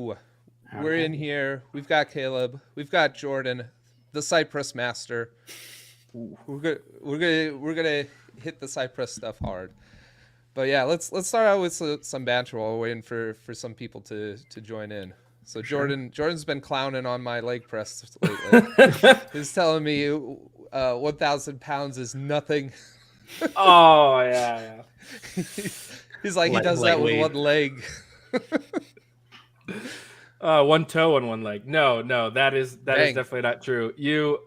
Ooh, Howdy, we're in howdy. here. We've got Caleb. We've got Jordan, the Cypress master. Ooh. We're gonna hit the Cypress stuff hard. But yeah, let's start out with some banter while we're waiting for some people to join in. So For sure. Jordan's been clowning on my leg press lately. He's telling me 1,000 pounds is nothing. Oh yeah, He's like he does that with lightweight. one leg. yeah. One toe on one leg. No, no, that is Dang. definitely not true. You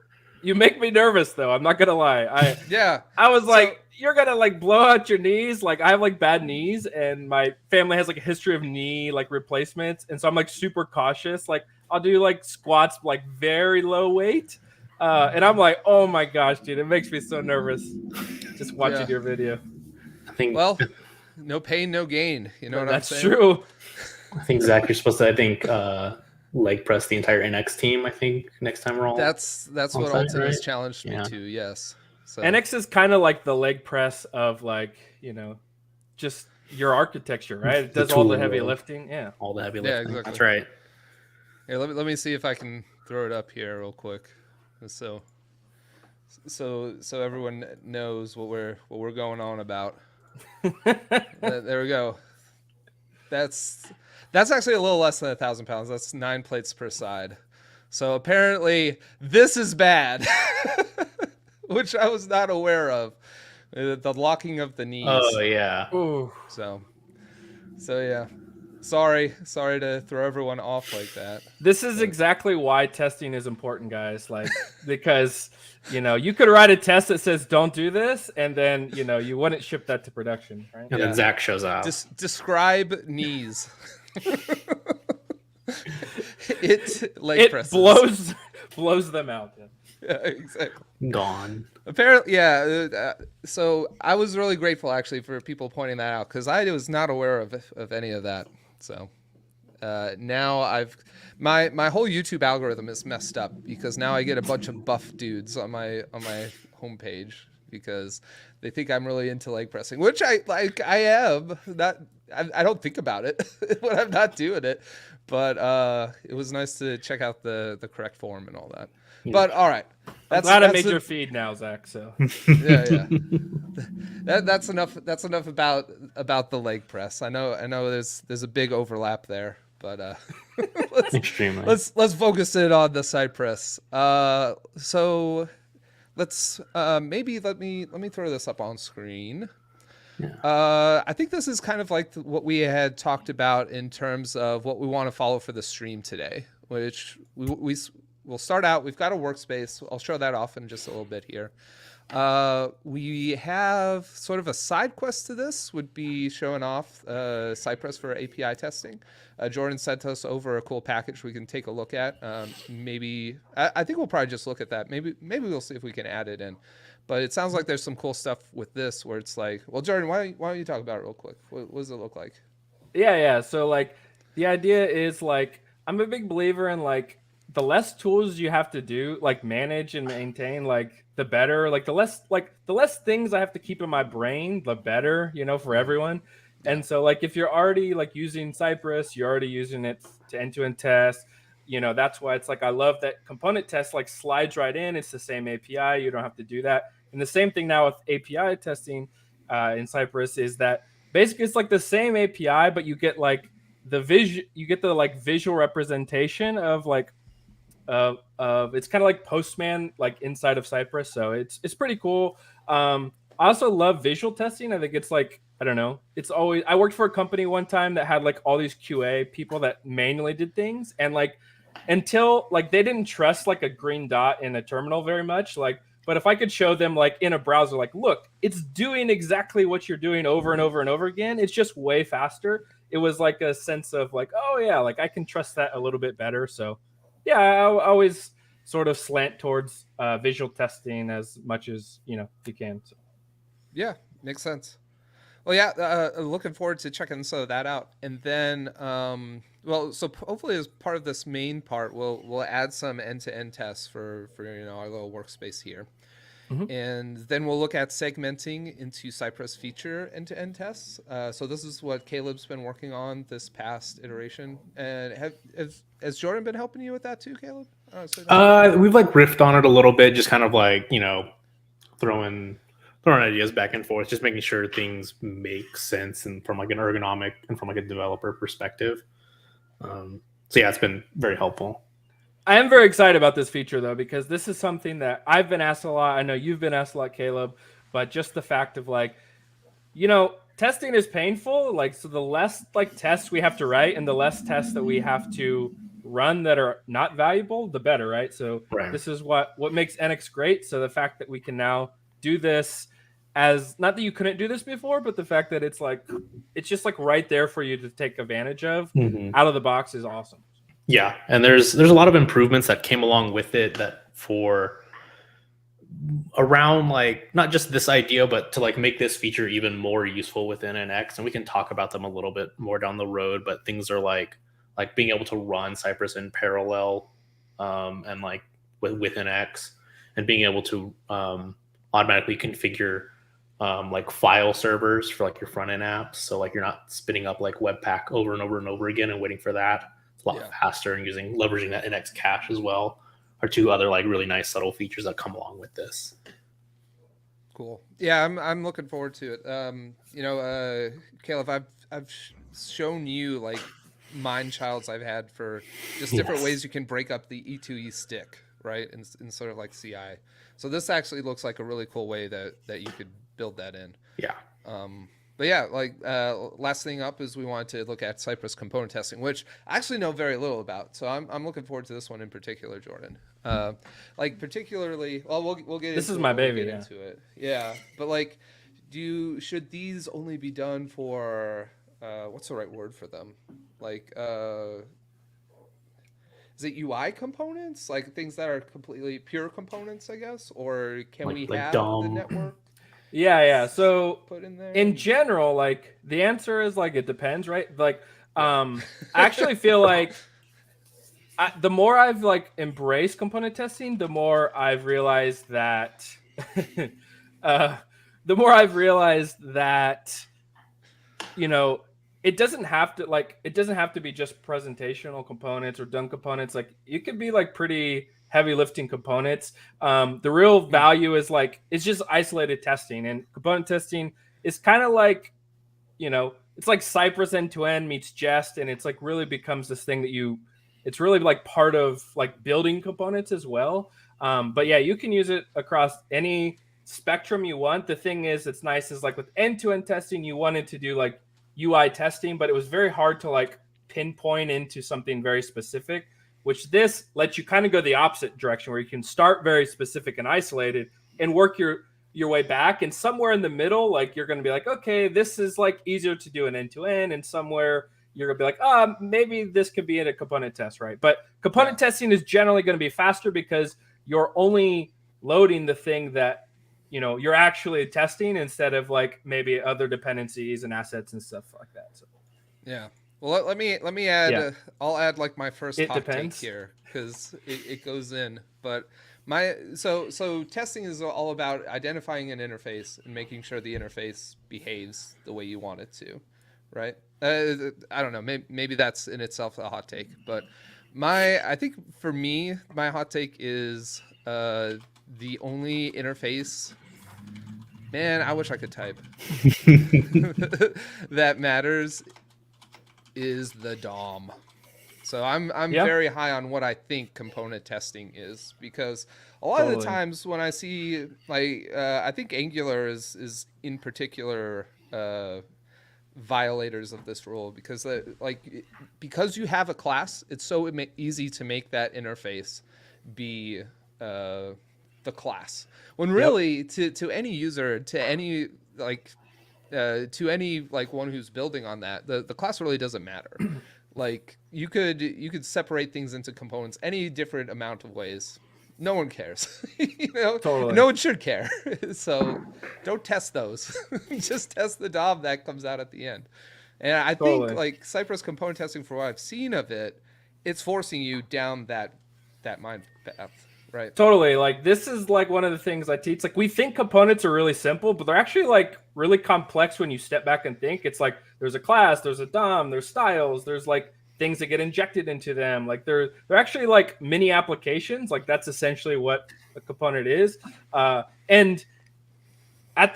make me nervous though. I'm not gonna lie. Yeah. I was So like, you're gonna like blow out your knees. Like I have like bad knees, and my family has like a history of knee like replacements, and so I'm like super cautious. Like I'll do like squats like very low weight, and I'm like, oh my gosh, dude, it makes me so nervous just watching yeah. your video. I think Well, no pain, no gain. You know what I'm That's saying? true. I think Zach, you're supposed to leg press the entire NX team. I think next time we're all That's on what site, Alton right? has challenged me Yeah, to. Yes. So NX is kind of like the leg press of like just your architecture, right? It the does all the heavy tool of lifting. Yeah. all the heavy yeah, lifting. exactly. That's right. Here, let me see if I can throw it up here real quick, so so everyone knows what we're going on about. There we go. That's that's actually a little less than 1,000 pounds. That's 9 plates per side. So apparently this is bad, which I was not aware of. The locking of the Oh knees. yeah. Ooh. So yeah. Sorry to throw everyone off like that. This is But exactly why testing is important, guys. Like, because, you could write a test that says don't do this, and then, you wouldn't ship that to production, right? And then yeah, Zach shows up. describe knees. It leg It presses. blows them out. Yeah. Yeah, exactly. Gone. Apparently, yeah. So I was really grateful actually for people pointing that out because I was not aware of any of that. So now my whole YouTube algorithm is messed up because now I get a bunch of buff dudes on my homepage because they think I'm really into leg pressing, which I am. Not I don't think about it when I'm not doing it, but it was nice to check out the correct form and all that. Yeah. But all right, I'm that's glad I that's made a, your feed now, Zach. So yeah. That's enough. That's enough about the leg press. I know. There's a big overlap there, but let's Extremely. let's focus it on the side press. So let's maybe let me throw this up on screen. Yeah. I think this is kind of like what we had talked about in terms of what we want to follow for the stream today, which we'll start out. We've got a workspace. I'll show that off in just a little bit here. We have sort of a side quest to this would be showing off Cypress for API testing. Jordan sent us over a cool package we can take a look at. Maybe I think we'll probably just look at that. Maybe we'll see if we can add it in. But it sounds like there's some cool stuff with this where it's like, well, Jordan, why don't you talk about it real quick? What does it look like? yeah. So like, the idea is like, I'm a big believer in like the less tools you have to do, like manage and maintain, like the better. Like the less things I have to keep in my brain, the better, for everyone. Yeah. And so like if you're already like using Cypress, you're already using it to end-to-end test. That's why it's like I love that component test like slides right in. It's the same API. You don't have to do that. And the same thing now with API testing in Cypress is that basically it's like the same API, but you get like you get the like visual representation of like of it's kind of like Postman like inside of Cypress, so it's pretty cool. I also love visual testing. I think it's like I don't know. It's always I worked for a company one time that had like all these QA people that manually did things, and like until like they didn't trust like a green dot in a terminal very much, like. But if I could show them like in a browser, like, look, it's doing exactly what you're doing over and over and over again. It's just way faster. It was like a sense of like, oh yeah, like I can trust that a little bit better. So yeah, I always sort of slant towards visual testing as much as you can. So. Yeah, makes sense. Well, yeah, looking forward to checking some of that out, and then, well, so hopefully as part of this main part, we'll add some end-to-end tests for our little workspace here, And then we'll look at segmenting into Cypress feature end-to-end tests. So this is what Caleb's been working on this past iteration. And has Jordan been helping you with that too, Caleb? We've like riffed on it a little bit, just kind of like, throwing ideas back and forth, just making sure things make sense and from like an ergonomic and from like a developer perspective. So yeah, it's been very helpful. I am very excited about this feature though, because this is something that I've been asked a lot. I know you've been asked a lot, Caleb, but just the fact of like, testing is painful. Like, so the less like tests we have to write and the less tests that we have to run that are not valuable, the better, right? So This is what makes NX great. So the fact that we can now do this as, not that you couldn't do this before, but the fact that it's just like right there for you to take advantage of out of the box is awesome. Yeah, and there's a lot of improvements that came along with it that for around like not just this idea, but to like make this feature even more useful within NX, and we can talk about them a little bit more down the road. But things are like being able to run Cypress in parallel, and like with NX, and being able to automatically configure like file servers for like your front end apps. So like you're not spinning up like Webpack over and over and over again and waiting for that. It's a lot faster, and leveraging that NX cache as well are two other like really nice subtle features that come along with this. Cool. Yeah, I'm looking forward to it. Caleb, I've shown you like mind childs I've had for just different ways you can break up the E2E stick, right? In sort of like CI. So this actually looks like a really cool way that you could build that in. Yeah. But yeah, like last thing up is we wanted to look at Cypress component testing, which I actually know very little about. So I'm looking forward to this one in particular, Jordan. Like particularly, well, we'll get. This is my baby. Get into it. Yeah, but like, should these only be done for what's the right word for them? Like, is it UI components, like things that are completely pure components, I guess, or can we have the network? Yeah. So put in there in general, like the answer is like it depends, right? Like, I actually feel like the more I've like embraced component testing, the more I've realized that it doesn't have to be just presentational components or done components. Like it could be like pretty heavy lifting components. The real value is like, it's just isolated testing, and component testing is kind of like, it's like Cypress end to end meets Jest. And it's like really becomes this thing that it's really like part of like building components as well. But yeah, you can use it across any spectrum you want. The thing is, it's nice is like with end to end testing, you wanted to do like UI testing, but it was very hard to like pinpoint into something very specific, which this lets you kind of go the opposite direction, where you can start very specific and isolated and work your way back. And somewhere in the middle, like you're going to be like, okay, this is like easier to do an end to end. And somewhere you're going to be like, maybe this could be in a component test, right? But component testing is generally going to be faster because you're only loading the thing that you're actually testing, instead of like maybe other dependencies and assets and stuff like that. So yeah. Well, let me add. I'll add like my first hot take here, because it goes in. But so testing is all about identifying an interface and making sure the interface behaves the way you want it to, right? I don't know. Maybe that's in itself a hot take, but I think for me, my hot take is the only interface. Man, I wish I could type. That matters is the DOM. So I'm very high on what I think component testing is, because a lot of the times when I see like I think Angular is in particular violators of this rule, because because you have a class, it's so easy to make that interface be the class, when really to any user, to any one who's building on that, the class really doesn't matter. Like you could separate things into components any different amount of ways. No one cares. Totally. No one should care. So don't test those. Just test the DOM that comes out at the end. And I think like Cypress component testing, for what I've seen of it, it's forcing you down that mind path. Right. Totally. Like this is like one of the things I teach. Like we think components are really simple, but they're actually like really complex when you step back and think. It's like there's a class, there's a DOM, there's styles, there's like things that get injected into them. Like they're actually like mini applications. Like that's essentially what a component is. And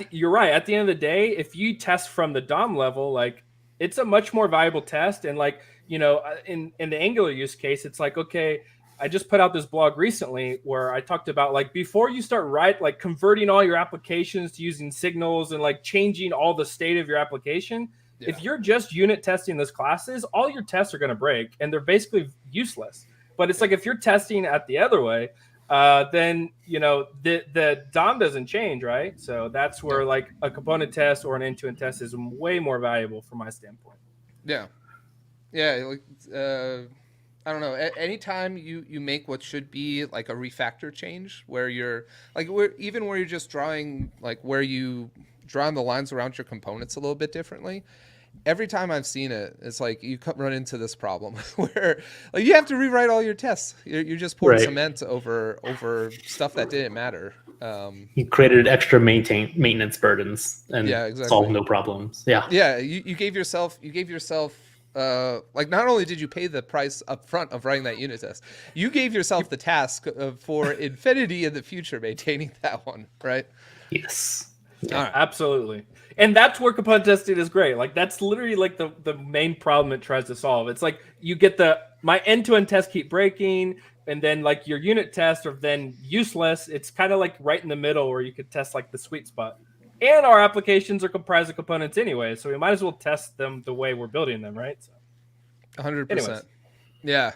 you're right. At the end of the day, if you test from the DOM level, like it's a much more valuable test. And like, you know, in the Angular use case, it's like, okay, I just put out this blog recently where I talked about like before you start like converting all your applications to using signals and like changing all the state of your application. Yeah. If you're just unit testing those classes, all your tests are going to break and they're basically useless. But it's like if you're testing at the other way, then you know the DOM doesn't change, right? So that's where like a component test or an end-to-end test is way more valuable from my standpoint. Yeah, like I don't know. Anytime you make what should be like a refactor change, where you're like where you're just drawing like where you drawing the lines around your components a little bit differently. Every time I've seen it, it's like you run into this problem where like you have to rewrite all your tests. You're just pouring cement over stuff that didn't matter. You created extra maintenance burdens and solved no problems. Yeah. You gave yourself like not only did you pay the price up front of writing that unit test, you gave yourself the task for infinity in the future maintaining that one, right? Yes. Yeah, right. Absolutely. And that's where component testing is great. Like that's literally like the main problem it tries to solve. It's like you get my end-to-end tests keep breaking, and then like your unit tests are then useless. It's kind of like right in the middle where you could test like the sweet spot. And our applications are comprised of components anyway, so we might as well test them the way we're building them, right? So, 100%. Yeah.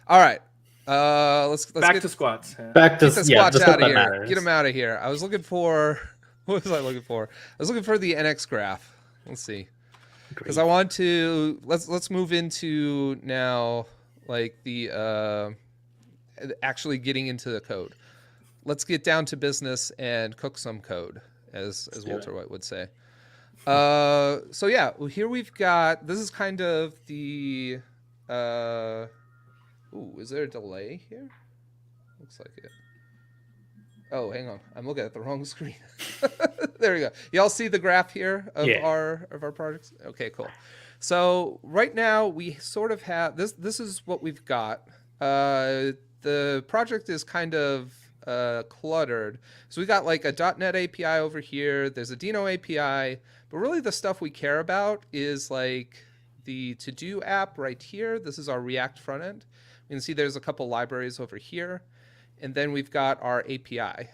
All right. Let's back get to squats. Yeah. Back to the squats out of here. Matters. Get them out of here. I was looking for. What was I looking for? I was looking for the NX graph. Let's see, because I want to let's move into now like the actually getting into the code. Let's get down to business and cook some code, as Walter White would say. So yeah, well, here we've got, this is kind of the is there a delay here? Looks like it. Oh, hang on. I'm looking at the wrong screen. There we go. Y'all see the graph here of our projects? Okay, cool. So right now we sort of have this. This is what we've got. The project is kind of cluttered. So we got like a .NET API over here. There's a Dino API, but really the stuff we care about is like the to-do app right here. This is our React front end. You can see there's a couple libraries over here. And then we've got our API.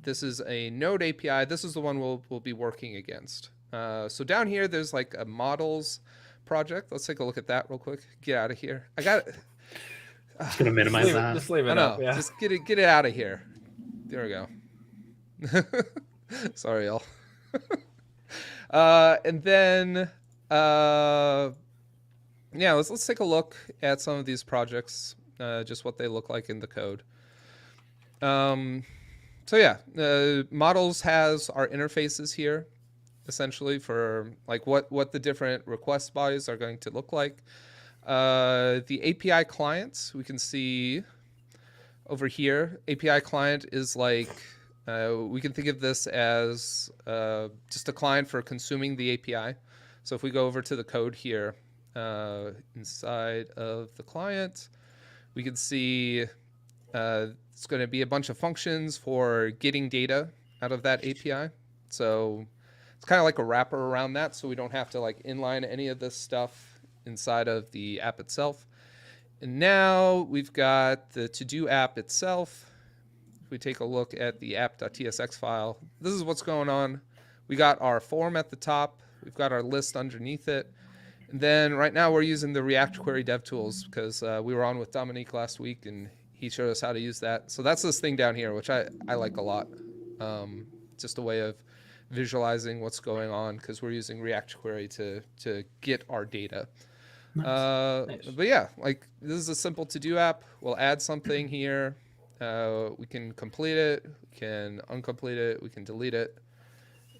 This is a Node API. This is the one we'll be working against. So down here, there's like a models project. Let's take a look at that real quick. Get out of here. I got it. Just gonna minimize that. Just leave it up. Yeah. Just get it out of here. There we go. Sorry, y'all. And then let's take a look at some of these projects. Just what they look like in the code. Models has our interfaces here, essentially for like what the different request bodies are going to look like. The API clients, we can see over here. API client is like, we can think of this as just a client for consuming the API. So if we go over to the code here, inside of the client, we can see it's going to be a bunch of functions for getting data out of that API. So it's kind of like a wrapper around that, so we don't have to like inline any of this stuff inside of the app itself. And now we've got the to-do app itself. If we take a look at the app.tsx file, this is what's going on. We got our form at the top. We've got our list underneath it. And then right now we're using the React Query Dev Tools because we were on with Dominique last week and he showed us how to use that. So that's this thing down here, which I like a lot. Just a way of visualizing what's going on because we're using React Query to get our data. Nice. But yeah, like this is a simple to-do app. We'll add something here. We can complete it, we can uncomplete it, we can delete it.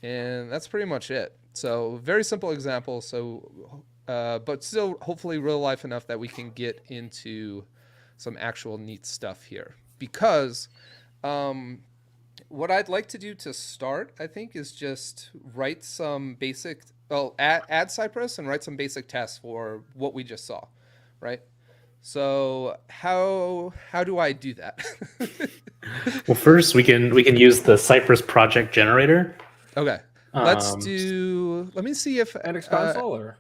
And that's pretty much it. So very simple example. So, but still hopefully real life enough that we can get into some actual neat stuff here. because what I'd like to do to start, I think, is just write some basic, add Cypress and write some basic tests for what we just saw, right? So how do I do that? Well, first we can use the Cypress project generator. Okay, let's do. Let me see if NX console or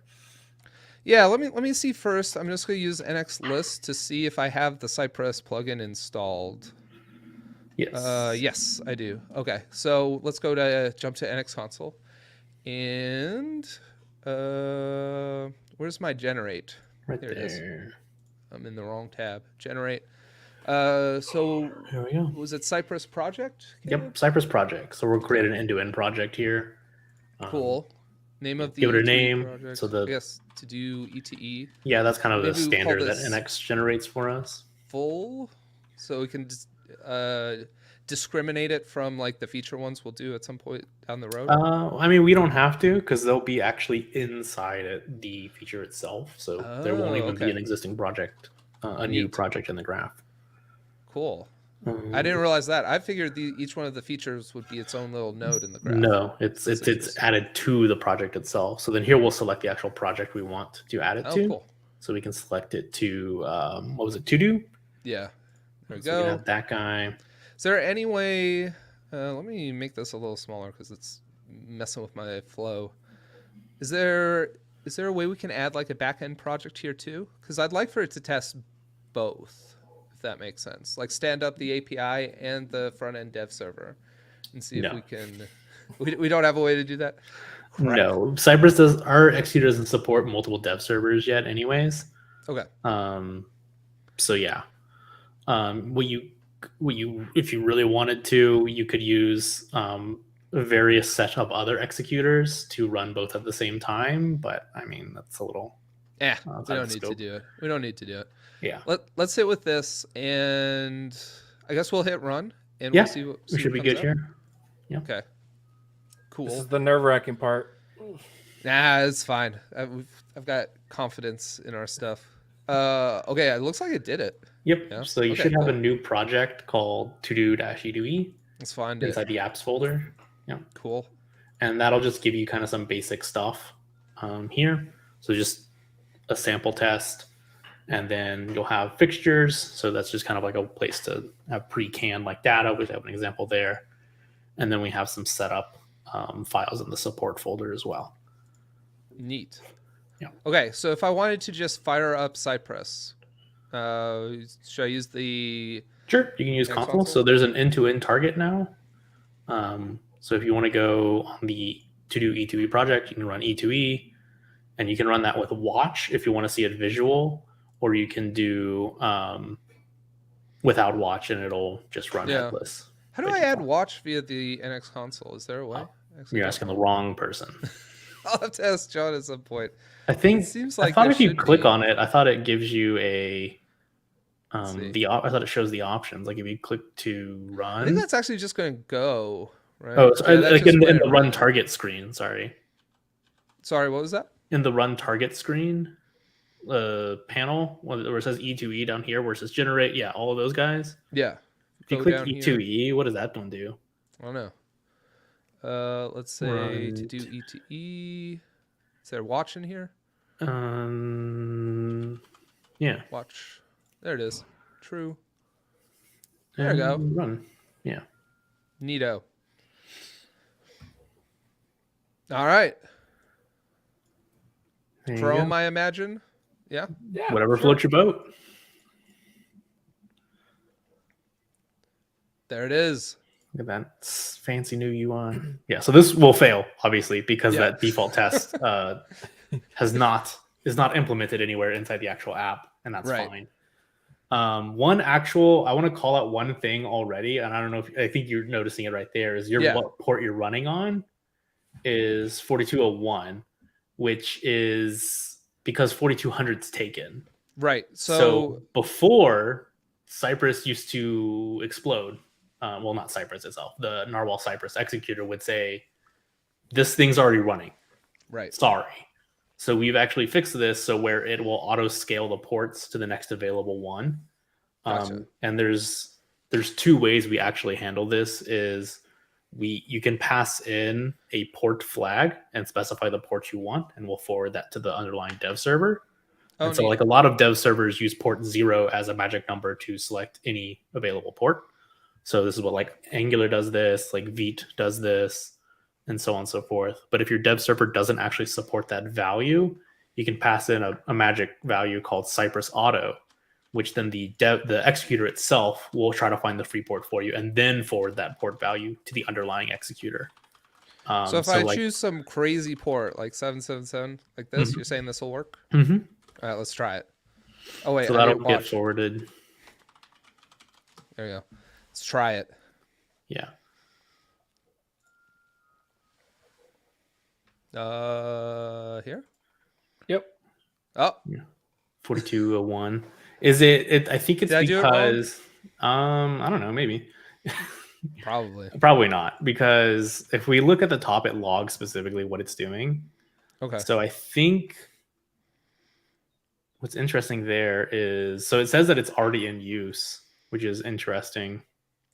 yeah. Let me see first. I'm just going to use NX list to see if I have the Cypress plugin installed. Yes. Yes, I do. Okay, so let's go to jump to NX console, and where's my generate? Right There it is. there. I'm in the wrong tab. Generate. So Here we go. was it Cypress project? Caleb? Yep, Cypress project. So we'll create an end-to-end project here. Cool. Name of the give it a E2E name. project. So the I guess to do E2E yeah, that's kind of the Maybe we'll call standard that this- NX generates for us. full, so we can discriminate it from like the feature ones we'll do at some point down the road. I mean, we don't have to because they'll be actually inside the feature itself. So there won't even be okay. an existing project, a new Neat. project in the graph. Cool. I didn't realize that. I figured each one of the features would be its own little node in the graph. No, it's interesting. added to the project itself. So then here we'll select the actual project we want to add it Oh, to. cool. So we can select it to what was it, to do? Yeah. There we So we can go. have that guy. Is there any way? Let me make this a little smaller because it's messing with my flow. Is there a way we can add like a backend project here too? Because I'd like for it to test both, if that makes sense. Like stand up the API and the front end dev server, and see if we can. We don't have a way to do that. Crap. No, Cypress does. Our executor doesn't support multiple dev servers yet, anyways. Okay. So yeah. If you really wanted to, you could use various set of other executors to run both at the same time. But I mean, that's a little. We outside don't the need to scope. do it. We don't need to do it. Yeah. Let's hit with this, and I guess we'll hit run, and Yeah, we'll see what we should be comes good up. here. Yeah. Okay. Cool. this is the nerve-wracking part. Nah, it's fine. I've got confidence in our stuff. Okay, it looks like it did it. Yep. Yeah. So you Okay, should have a cool. new project called to-do-e2e Let's find it. inside the apps folder. Yeah. Cool. And that'll just give you kind of some basic stuff here. So just a sample test, and then you'll have fixtures. So that's just kind of like a place to have pre-canned like data. We have an example there. And then we have some setup files in the support folder as well. Neat. Yeah. Okay, so if I wanted to just fire up Cypress, should I use the? Sure, you can use Next console. console? So there's an end-to-end target now. So if you want to go on the to-do E2E project, you can run E2E, and you can run that with watch if you want to see it visual, or you can do without watch, and it'll just run Yeah. headless. How do I add watch via the NX console? Is there a way? Actually, You're don't asking know. the wrong person. I'll have to ask John at some point. I think It seems I like thought there if you should click be. on it, I thought it gives you a see. I thought it shows the options. Like if you click to I run. think that's actually just going to go. Right? Oh, it's Yeah, that's like just in when the it run runs. target screen. Sorry, Sorry, what was that? in the run target screen panel where it says E2E down here, where it says generate. Yeah, all of those guys. Yeah. If you Go click down here. E2E, what does that one do? I don't know. Let's say to Right. do E2E. Is there watch in here? Yeah. Watch. There it is. True. There we go. Run. Yeah. Neato. All right. There you Chrome, go. I imagine. Yeah. Yeah, Whatever sure. floats your boat. There it is. Look at that fancy new UI. Yeah, so this will fail obviously because Yeah. that default test is not implemented anywhere inside the actual app, and that's Right. fine. I want to call out one thing already, and I don't know if I think you're noticing it right there. Is Yeah. what port you're running on is 4201, which is because 4200's taken. Right. So So before, Cypress used to explode. Well, not Cypress itself. The Narwhal Cypress executor would say, "This thing's already running. right. Sorry." So we've actually fixed this so where it will auto scale the ports to the next available one. Gotcha. And there's there's two ways we actually handle this. Is you can pass in a port flag and specify the port you want, and we'll forward that to the underlying dev server. Oh, And so neat. like a lot of dev servers use port 0 as a magic number to select any available port. So this is what like Angular does this, like Vite does this, and so on and so forth. But if your dev server doesn't actually support that value, you can pass in a magic value called Cypress Auto, which then the executor itself will try to find the free port for you and then forward that port value to the underlying executor. So if I choose some crazy port like 777 like this, you're saying this will work? Mm-hmm. All right, let's try it. Oh wait, So I that'll didn't get watch. forwarded. There you go. Let's try it. Yeah. Here. Yep. Oh, 4201. Is it? I think it's Did I do it wrong? because I don't know, maybe. probably. Probably not, because if we look at the top, it logs specifically what it's doing. Okay. So I think what's interesting there is, so it says that it's already in use, which is interesting.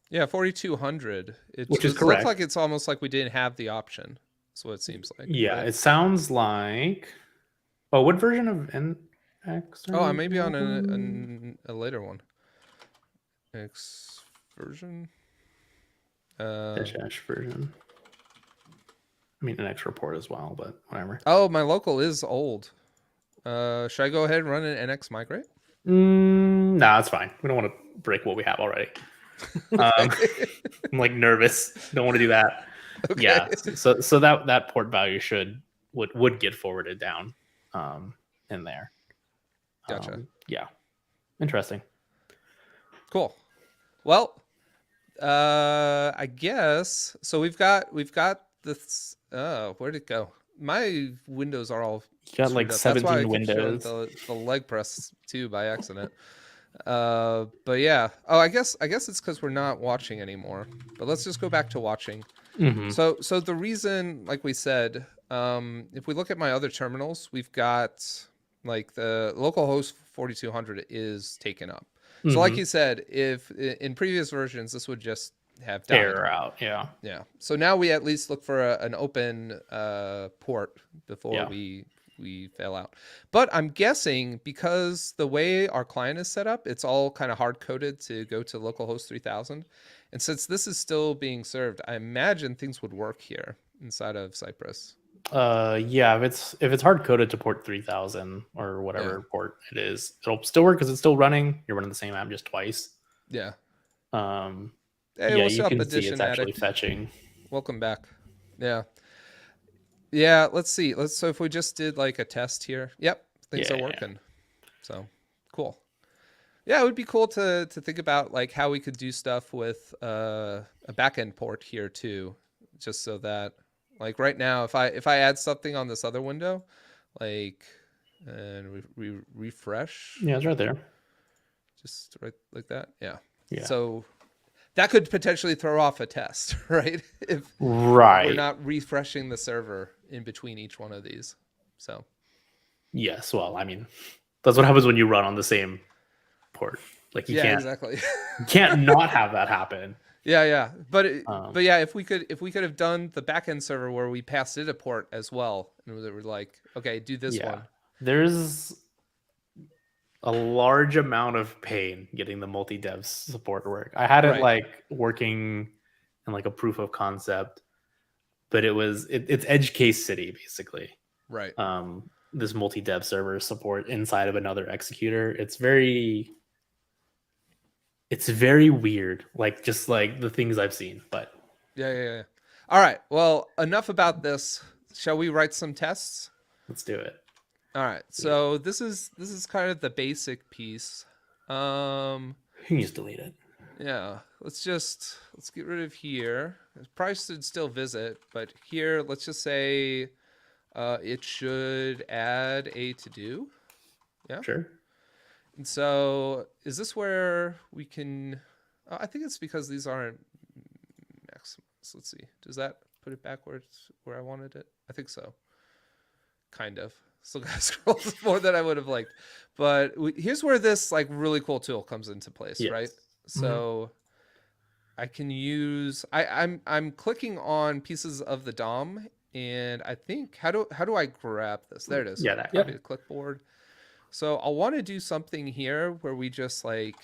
Yeah, 4200. Which is it correct. looks like it's almost like we didn't have the option. That's what it seems like. Yeah, right? it sounds like. Oh, what version of NX? Oh, I may be on a later one. X version. Dash version. I mean, NX report as well, but whatever. Oh, my local is old. Should I go ahead and run an NX migrate? Nah, it's fine. We don't want to break what we have already. I'm like nervous. Don't want to do that. Okay. Yeah. So that port value would get forwarded down in there. Gotcha. Yeah. Interesting. Cool. Well, I guess so. We've got this. Where'd it go? My windows are all. You got like screwed up. That's why I 17 keep showing windows. the leg press too by accident. But yeah. Oh, I guess it's because we're not watching anymore. But let's just go back to watching. Mm-hmm. So the reason, like we said, if we look at my other terminals, we've got like the localhost 4200 is taken up. So like you said, if in previous versions, this would just have died. Error out. Yeah. Yeah. So now we at least look for an open port before we fail out. But I'm guessing because the way our client is set up, it's all kind of hard coded to go to localhost 3000. And since this is still being served, I imagine things would work here inside of Cypress. Yeah, if it's hard coded to port 3000 or whatever port it is, it'll still work because it's still running. You're running the same app just twice. Yeah. Hey, yeah, you can see it's actually fetching. Welcome back. Yeah. Yeah, let's see. So if we just did like a test here. Yep, things are working. So, cool. Yeah, it would be cool to think about like how we could do stuff with a backend port here too, just so that like right now if I add something on this other window, like and we refresh. Yeah, it's right there. Just right like that. Yeah. Yeah. So that could potentially throw off a test, right? If we're not refreshing the server in between each one of these. So yes, well, I mean, that's what happens when you run on the same port. Like you can't exactly. you can't not have that happen. Yeah. But yeah, if we could have done the backend server where we passed it a port as well, and we were like, okay, do this one. There's a large amount of pain getting the multi-dev support work. I had it like working in like a proof of concept, but it's edge case city basically. Right. This multi-dev server support inside of another executor. It's very weird. Like just like the things I've seen, but yeah. All right. Well, enough about this. Shall we write some tests? Let's do it. All right. So this is kind of the basic piece. You can just delete it. Yeah. Let's get rid of here. It probably should still visit, but here let's just say it should add a to-do. Yeah. Sure. And so is this where we can I think it's because these aren't maximums. Let's see. Does that put it back where I wanted it? I think so. Kind of. Still got to scroll more than I would have liked. But here's where this like really cool tool comes into place, right? So I can use. I'm clicking on pieces of the DOM, and I think how do I grab this? There it is. Yeah, that- Copy to clipboard. So I'll want to do something here where we just like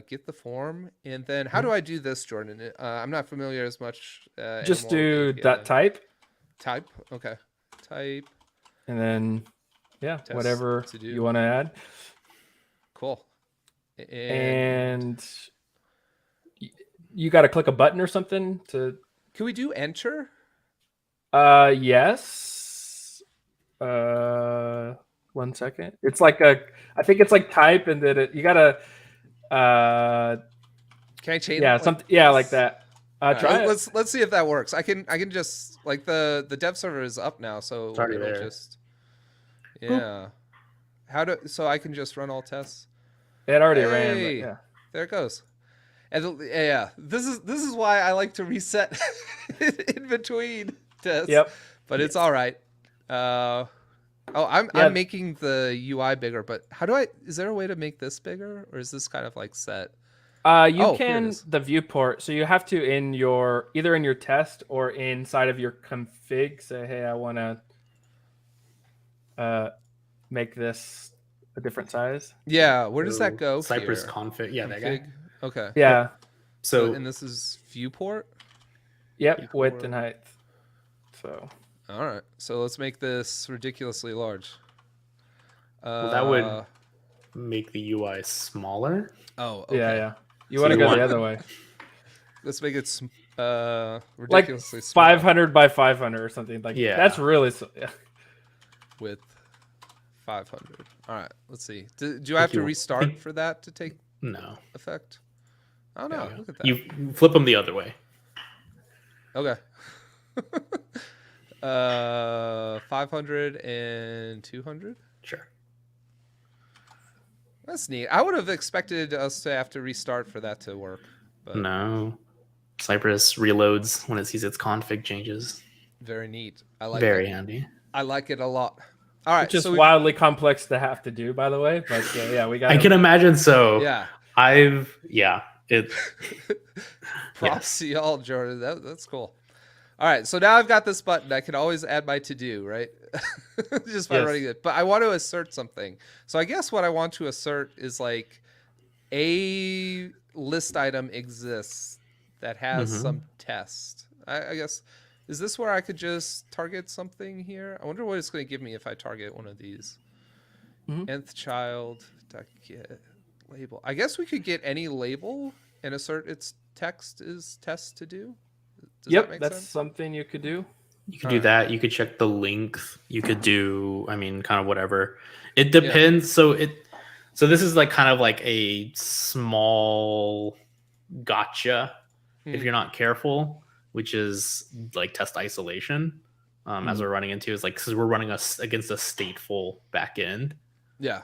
get the form, and then how do I do this, Jordan? I'm not familiar as much. Just anymore with do API. .type, Type. Okay. Type. and then Test whatever to do. you want to add. Cool. And you got to click a button or something to. Can we do enter? Yes. 1 second. It's like I think it's like type, and then you gotta. Can I change? Yeah, it something. Yeah, like that. All Try right, it. let's see if that works. I can just like the dev server is up now, so It's already it'll there. just yeah. So I can just run all tests. It already ran. Hey, But yeah. there it goes. And yeah, this is why I like to reset in between tests. Yep. But it's all right. I'm making the UI bigger, but how do I? Is there a way to make this bigger, or is this kind of like set? You here it can is. the viewport. So you have to either in your test or inside of your config say, hey, I want to make this a different size. Yeah, where does that go? Cypress here? config. Yeah, that guy. Config? Okay. Yeah. So and this is viewport. Yep. Width and height. So. All right. So let's make this ridiculously large. well, that would make the UI smaller. Oh. Okay. Yeah. You So want to you go want- the other way. Let's make it Like ridiculously small 500 by 500 or something like. Yeah. That's really. Yeah. with 500. All right. Let's see. Do I have to restart for that to take No. effect? Oh no! Yeah. Look at that. You flip them the other way. Okay. 500 and 200. Sure. That's neat. I would have expected us to have to restart for that to work. But No. Cypress reloads when it sees its config changes. very neat. I like Very it. handy. I like it a lot. All right. Just so wildly complex to have to do, by the way. But yeah, we got. I can imagine so. yeah. It Props to y'all, Jordan. That's cool. All right, so now I've got this button. I can always add my to-do, right? Just by Yes. running it. But I want to assert something. So I guess what I want to assert is like a list item exists that has some test. I guess, is this where I could just target something here? I wonder what it's going to give me if I target one of these. Nth child, get label. I guess we could get any label and assert its text is test to do. Does that make that's sense? something you could do. You could do that. You could check the length. You could do, kind of whatever. It depends. So this is like kind of like a small gotcha if you're not careful, which is like test isolation. As we're running into is like, because we're running against a stateful backend. Yeah.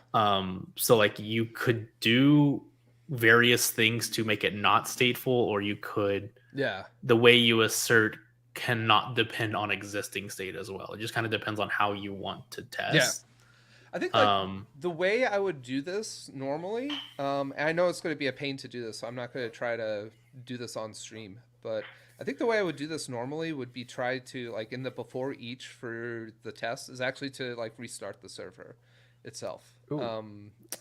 So like you could do various things to make it not stateful, or you could, the way you assert cannot depend on existing state as well. It just kind of depends on how you want to test. Yeah. I think like the way I would do this normally, and I know it's going to be a pain to do this, so I'm not going to try to do this on stream, but I think the way I would do this normally would be try to like in the before each for the test is actually to like restart the server itself.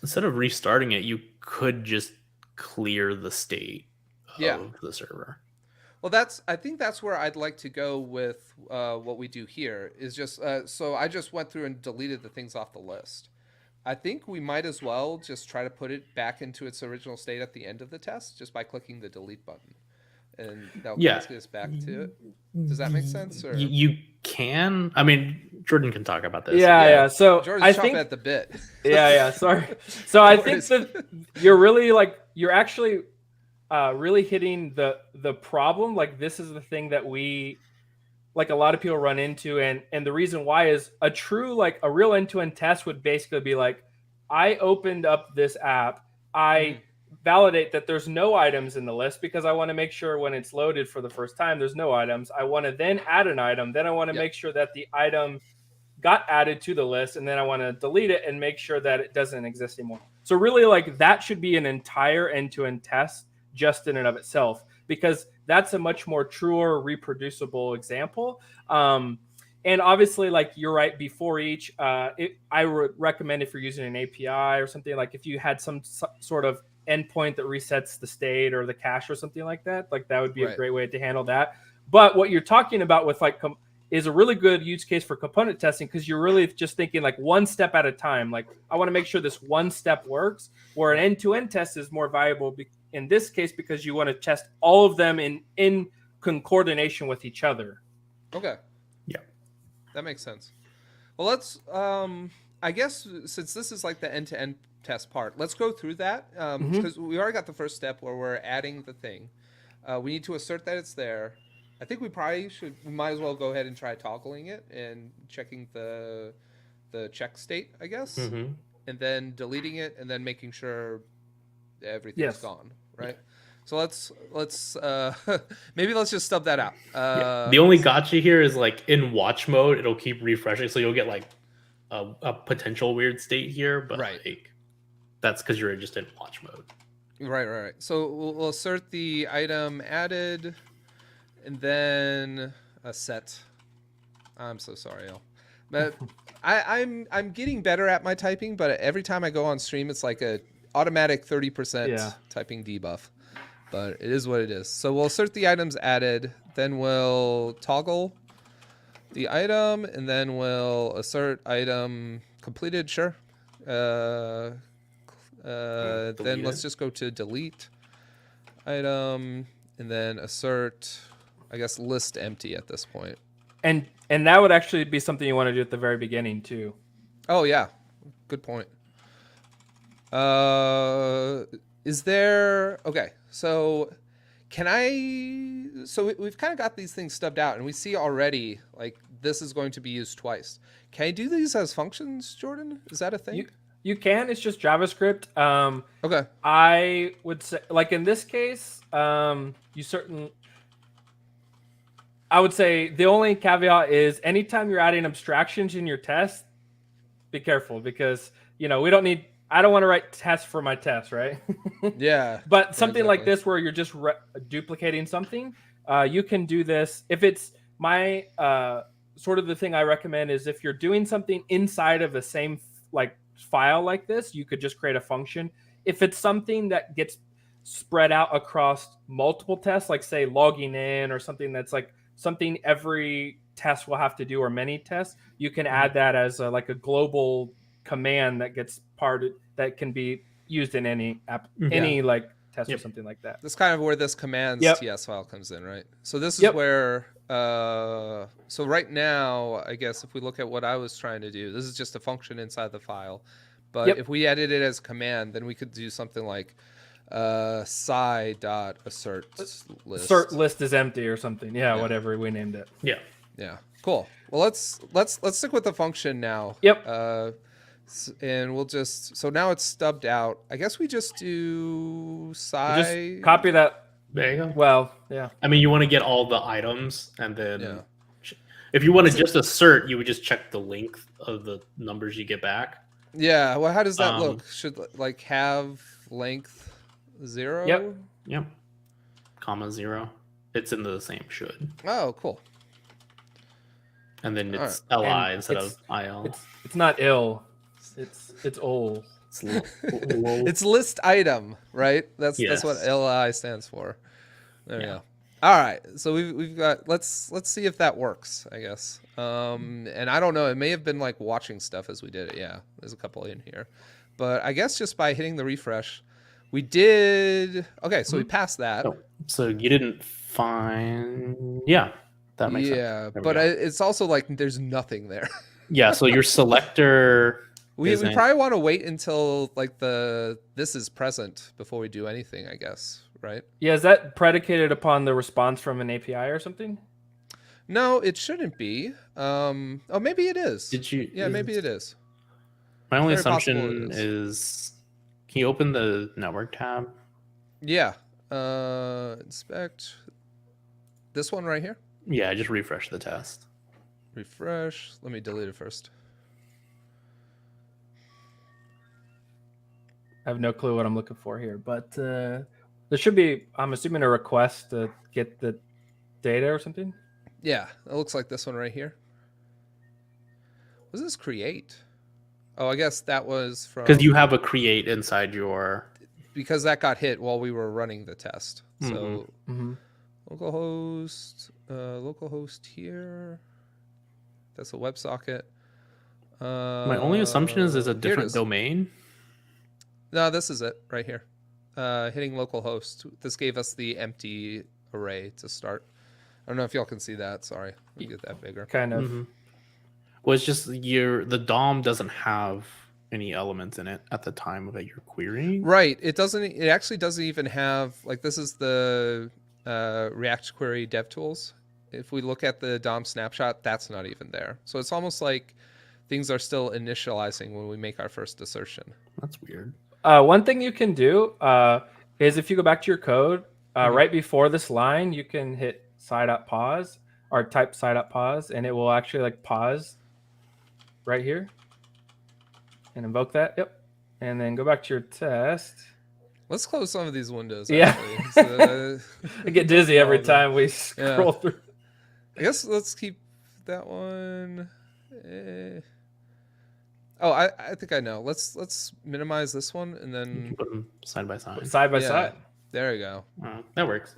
Instead of restarting it, you could just clear the state of the server. Well, I think that's where I'd like to go with what we do here is just, so I just went through and deleted the things off the list. I think we might as well just try to put it back into its original state at the end of the test just by clicking the delete button. And that'll get us back to it. Does that make sense? Or? You can. Jordan can talk about this. Yeah. So Jordan's I chomping think at the bit. Yeah. Sorry. So I think that you're actually really hitting the problem. Like this is the thing that we, like a lot of people run into, and the reason why is a real end-to-end test would basically be like, I opened up this app, I validate that there's no items in the list because I want to make sure when it's loaded for the first time there's no items. I want to then add an item, then I want to make sure that the item got added to the list, and then I want to delete it and make sure that it doesn't exist anymore. So really, like that should be an entire end-to-end test just in and of itself. because that's a much more truer, reproducible example. And obviously, like you're right, before each, I would recommend if you're using an API or something, like if you had some sort of endpoint that resets the state or the cache or something like that would be a great way to handle that. But what you're talking about with like is a really good use case for component testing, because you're really just thinking like one step at a time. Like I want to make sure this one step works, where an end-to-end test is more valuable in this case because you want to test all of them in coordination with each other. Okay. Yeah. That makes sense. Well, let's, I guess since this is like the end-to-end test part, let's go through that, because we already got the first step where we're adding the thing. We need to assert that it's there. I think we might as well go ahead and try toggling it and checking the check state, I guess, and then deleting it and then making sure everything's gone, right? So let's maybe let's just stub that out. The only gotcha here is like in watch mode, it'll keep refreshing, so you'll get like a potential weird state here, but like that's because you're just in watch mode. Right. So we'll assert the item added, and then a set. I'm so sorry, Al. But I'm getting better at my typing, but every time I go on stream, it's like a automatic 30% typing debuff. But it is what it is. So we'll assert the items added, then we'll toggle the item, and then we'll assert item completed. Sure. Then let's just go to delete item, and then assert, I guess, list empty at this point. And that would actually be something you want to do at the very beginning too. Oh yeah, good point. Is there, okay, so we've kind of got these things stubbed out, and we see already like this is going to be used twice. Can I do these as functions, Jordan? Is that a thing? You can. It's just JavaScript. Okay. I would say, like in this case, I would say the only caveat is anytime you're adding abstractions in your test, be careful, because I don't want to write tests for my test, right? Yeah. But something like this where you're just duplicating something, you can do this. If it's my sort of the thing I recommend is if you're doing something inside of the same like file like this, you could just create a function. If it's something that gets spread out across multiple tests, like say logging in or something that's like something every test will have to do, or many tests, you can add that as like a global command that gets that can be used in any app, any like test or something like that. That's kind of where this commands TS file comes in, right? So this is where, so right now, I guess if we look at what I was trying to do, this is just a function inside the file. But if we edit it as command, then we could do something like sci.assert list. Assert list is empty or something. Yeah, whatever we named it. Yeah. Cool. Well, let's stick with the function now. And we'll so now it's stubbed out. I guess we just do sci. Just copy that. There you go. Well, yeah. I mean, you want to get all the items, and then if you want to just assert, you would just check the length of the numbers you get back. Yeah. Well, how does that look? Should like have length 0? Yep. Comma 0. It's in the same should. Oh, cool. And then it's li instead of il. It's not ill. It's old. It's list item, right? That's what LI stands for. There you go. All right, so we've got. Let's see if that works, I guess. And I don't know. It may have been like watching stuff as we did it. Yeah, there's a couple in here, but I guess just by hitting the refresh, we did. Okay, so we passed that. So you didn't find. Yeah, that makes sense. Yeah, but it's also like there's nothing there. Yeah, so your selector. We probably want to wait until like this is present before we do anything, I guess, right? Yeah, is that predicated upon the response from an API or something? No, it shouldn't be. Oh, maybe it is. Did you? Yeah, maybe it is. My only assumption is, can you open the network tab? Yeah. Inspect. This one right here? Yeah, just refresh the test. Refresh. Let me delete it first. I have no clue what I'm looking for here, but There should be, I'm assuming, a request to get the data or something. Yeah, it looks like this one right here. What does this create? Oh, I guess that was from... Because you have a create inside your... Because that got hit while we were running the test. So localhost here. That's a WebSocket. My only assumption is a different domain. No, this is it right here. Hitting localhost. This gave us the empty array to start. I don't know if y'all can see that. Sorry, let me get that bigger. Kind of. Well, it's just the DOM doesn't have any elements in it at the time of your querying. Right. It doesn't. It actually doesn't even have, like, this is the React query DevTools. If we look at the DOM snapshot, that's not even there. So it's almost like things are still initializing when we make our first assertion. That's weird. One thing you can do is if you go back to your code, right before this line, you can hit side.pause or type side.pause, and it will actually like pause right here and invoke that. Yep. And then go back to your test. Let's close some of these windows. Yeah. I get dizzy every time we scroll through. I guess let's keep that one. Oh, I think I know. Let's minimize this one and then put them side by side. Side by side. There you go. That works.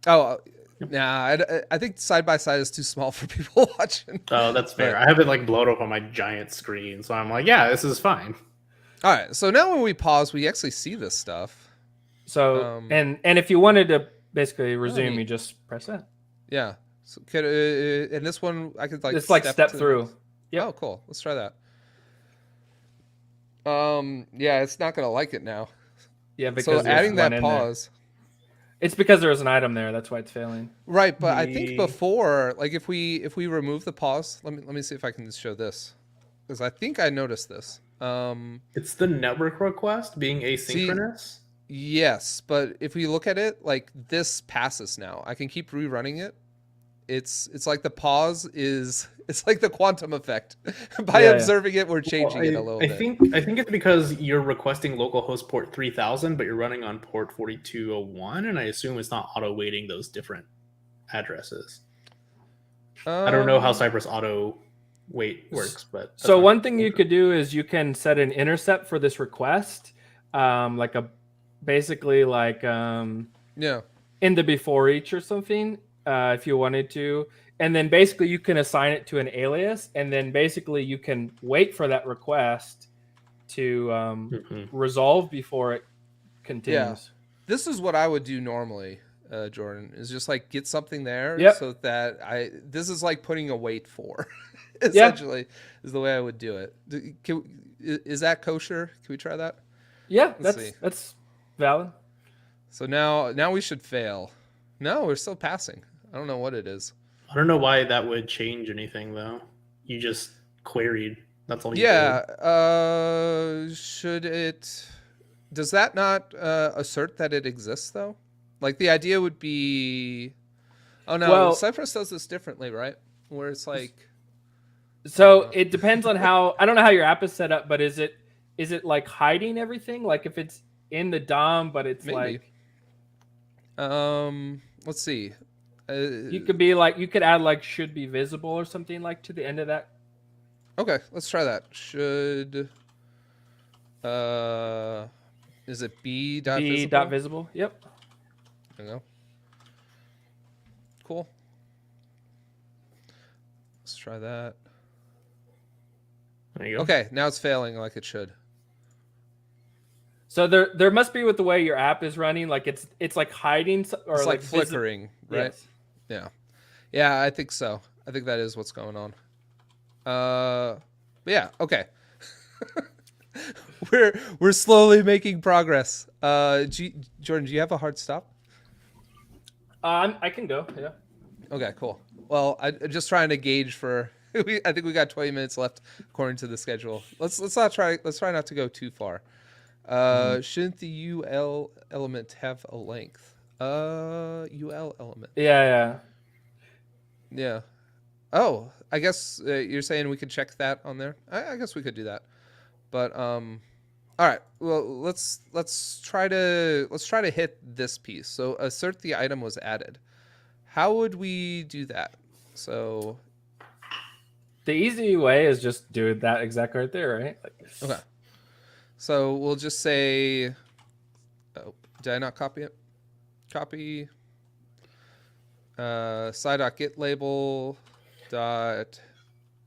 Oh, nah. I think side by side is too small for people watching. Oh, that's fair. I have it like blown up on my giant screen, so I'm like, yeah, this is fine. All right. So now when we pause, we actually see this stuff. So and if you wanted to basically resume, you just press that. Yeah. So and this one I could like it's like step through. Yeah. Oh, cool. Let's try that. Yeah, it's not gonna like it now. Yeah, because so adding that pause. It's because there was an item there. That's why it's failing. Right, but I think before, like if we remove the pause, let me see if I can show this, because I think I noticed this. It's the network request being asynchronous. Yes, but if we look at it, like this passes now. I can keep rerunning it. It's like the pause is, it's like the quantum effect. By observing it, we're changing it a little bit. I think it's because you're requesting localhost port 3000, but you're running on port 4201, and I assume it's not auto weighting those different addresses. I don't know how Cypress auto weight works, but so one thing you could do is you can set an intercept for this request, like basically like in the before each or something. If you wanted to, and then basically you can assign it to an alias, and then basically you can wait for that request to resolve before it continues. Yeah. This is what I would do normally, Jordan, is just like get something there so that this is like putting a wait for, essentially, is the way I would do it. Is that kosher? Can we try that? Yeah, that's valid. So now we should fail. No, we're still passing. I don't know what it is. I don't know why that would change anything, though. You just queried. That's all you did. Should it... Does that not assert that it exists, though? Like, the idea would be... Oh, no. Well, Cypress does this differently, right? Where it's like... So, it depends on how... I don't know how your app is set up, but is it like, hiding everything? Like, if it's in the DOM, but it's maybe. Let's see. You could add like should be visible or something like to the end of that. Okay, let's try that. Should is it b.visible? Yep. There you go. Cool. Let's try that. There you go. Okay, now it's failing like it should. So there must be with the way your app is running, like it's like hiding or it's like flickering, right? Yes. Yeah, I think so. I think that is what's going on. Yeah, okay. we're slowly making progress. Jordan, do you have a hard stop? I can go. Yeah. Okay, cool. Well, I'm just trying to gauge for. I think we got 20 minutes left according to the schedule. Let's try not to go too far. Shouldn't the UL element have a length? UL element. Yeah. Oh, I guess you're saying we could check that on there. I guess we could do that, but All right. Well, let's try to hit this piece. So assert the item was added. How would we do that? So The easy way is just do that exact right there, right? okay. So we'll just say, oh, did I not copy it? Copy. Side.get label dot.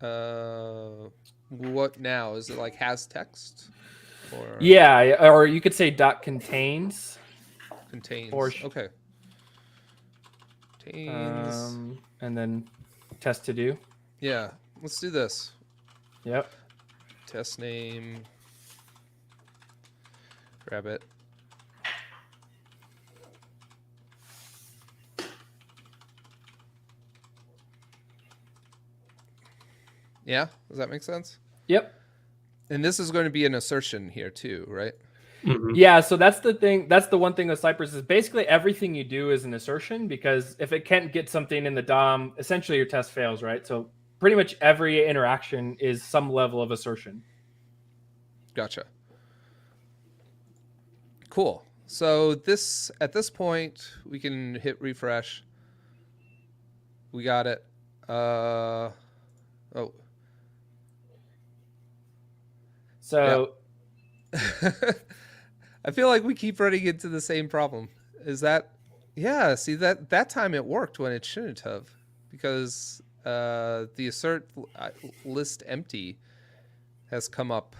What now? Is it like has text or Yeah, or you could say dot contains. contains? Or Okay. Contains. And then test to do. Yeah. Let's do this. Yep. Test name. Grab it. Yeah, does that make sense? Yep. And this is going to be an assertion here too, right? Mhm. Yeah, so that's the thing. That's the one thing with Cypress is basically everything you do is an assertion, because if it can't get something in the DOM, essentially your test fails, right? So pretty much every interaction is some level of assertion. Gotcha. Cool. So this at this point we can hit refresh. We got it. Oh. So I feel like we keep running into the same problem. Is that yeah, see that time it worked when it shouldn't have, because the assert list empty has come up.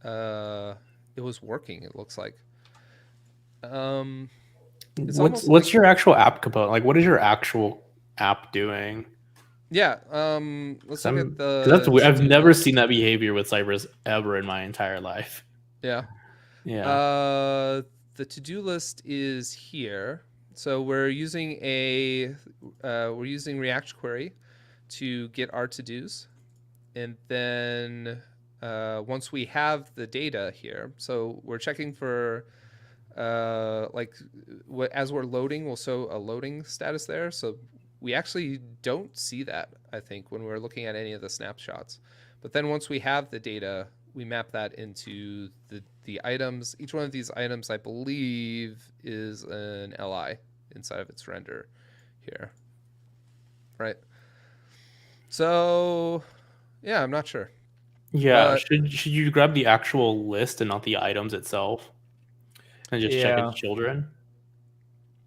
It was working, it looks like. It's almost What's like, your actual app component? Like, what is your actual app doing? yeah, let's look at the That's weird. I've to-do never list. seen that behavior with Cypress ever in my entire life. Yeah. Yeah. The to-do list is here. So we're using React query to get our to-dos, and then once we have the data here, so we're checking for as we're loading, we'll show a loading status there. So we actually don't see that, I think, when we're looking at any of the snapshots. But then once we have the data, we map that into the items. Each one of these items, I believe, is an LI inside of its render here. Right? So, yeah, I'm not sure. Yeah. Should you grab the actual list and not the items itself? And just check its children?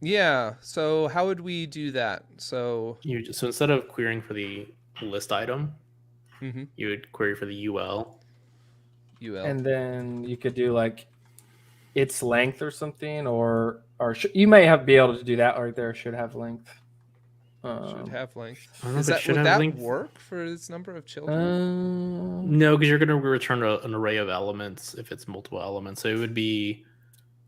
Yeah. So how would we do that? So So instead of querying for the list item, mhm, you would query for the UL. UL. and then you could do like its length or something, or you may be able to do that right there. Should have length. Should have length. I don't know Is if it that should would have that length. work for its number of children? No, because you're going to return an array of elements if it's multiple elements. So it would be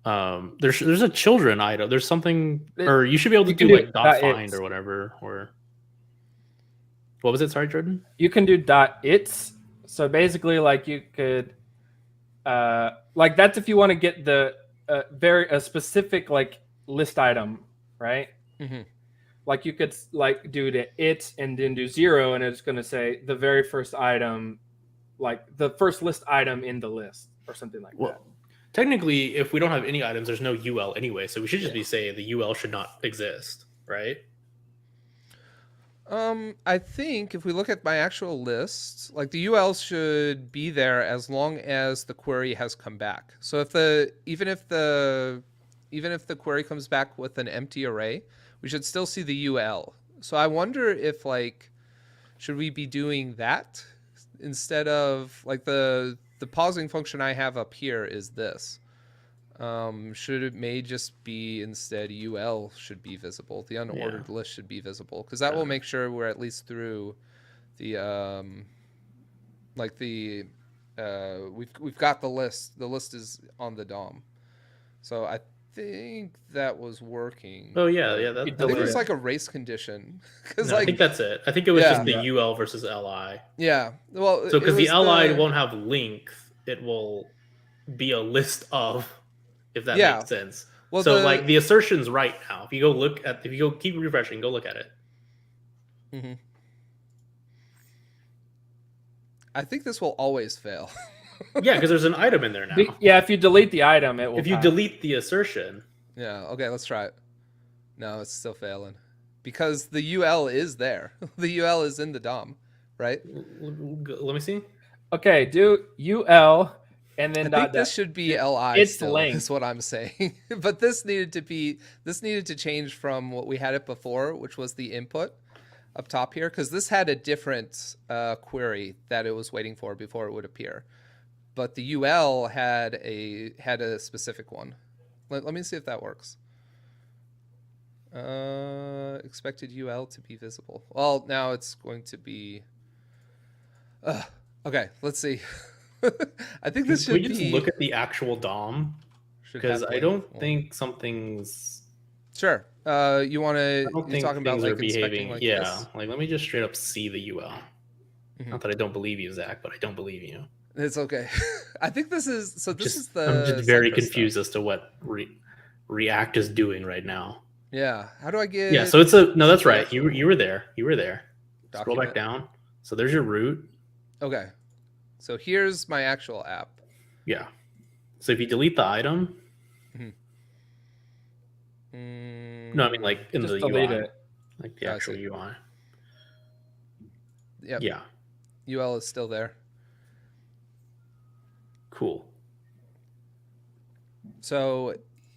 there's a children item. There's something, or you should be able to do like dot find or whatever. Or what was it? Sorry, Jordan. You can do dot its. So basically, like you could, like that's if you want to get the a specific like list item, right? Mm-hmm. Like you could like do the it and then do 0, and it's going to say the very first item, like the first list item in the list or something like that. Technically, if we don't have any items, there's no UL anyway, so we should just be saying the UL should not exist, right? I think if we look at my actual list, like the UL should be there as long as the query has come back. So even if the query comes back with an empty array, we should still see the UL. So I wonder if should we be doing that instead of like the pausing function I have up here is this. Should it may just be instead UL should be visible. The unordered list should be visible, because that will make sure we're at least through the we've got the list. The list is on the DOM. So I think that was working. Oh yeah. I think it was like a race condition, because I think that's it. I think it was just the UL versus LI. Yeah. Well, so because the LI won't have length, it will be a list of, if that makes sense. Well, so like the assertion's right now. If you go keep refreshing, go look at it. Mm-hmm. I think this will always fail. Yeah, because there's an item in there now. Yeah, if you delete the item, it will. If you delete the assertion. Yeah. Okay, let's try it. No, it's still failing because the UL is there. The UL is in the DOM, right? Let me see. Okay, do UL and then I think this should be LI. It's still, length. is what I'm saying. But this needed to change from what we had it before, which was the input up top here, because this had a different query that it was waiting for before it would appear. But the UL had a specific one. Let me see if that works. Expected UL to be visible. Well, now it's going to be. Okay, let's see. I think this should be. Can we just look at the actual DOM? Because I don't think something's. Sure. You want to? I don't You're think talking about things like are behaving. like yeah, this? like let me just straight up see the UL. Mhm. Not that I don't believe you, Zach, but I don't believe you. It's okay. I think this is so. This is the. I'm just very Cypress confused stuff. as to what React is doing right now. Yeah. How do I get? Yeah, so it's a no. That's right. You were there. You were there. Scroll Document. back down. So there's your root. Okay. So here's my actual app. Yeah. So if you delete the item. No, I mean like in just the delete UI, it. like the Oh, I actual see. UI. Yep. Yeah. UL is still there. Cool. So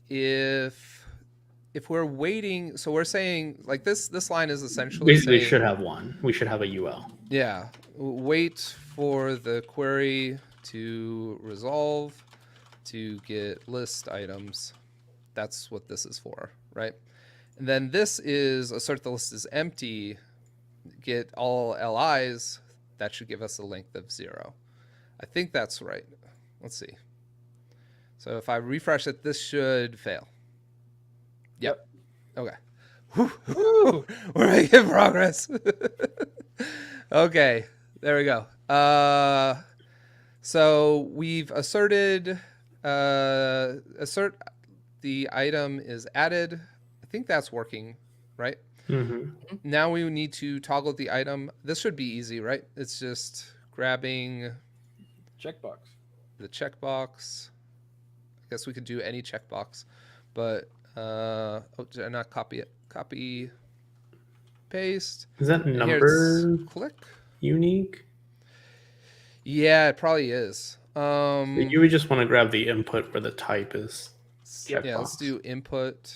if we're waiting, so we're saying like this line is essentially Basically, saying, should have one. We should have a UL. yeah, wait for the query to resolve to get list items. That's what this is for, right? And then this is assert the list is empty, get all LIs. That should give us a length of 0. I think that's right. Let's see. So if I refresh it, this should fail. Yep. Okay. Whew. We're making progress. Okay. There we go. So we've asserted assert the item is added. I think that's working, right? Mm-hmm. Now we need to toggle the item. This should be easy, right? It's just grabbing Checkbox. the checkbox. I guess we could do any checkbox, but oh, did I not copy it? Copy, paste. Is that And number here's click? unique? Yeah, it probably is. You would just want to grab the input where the type is. Yep. Yeah, let's do input.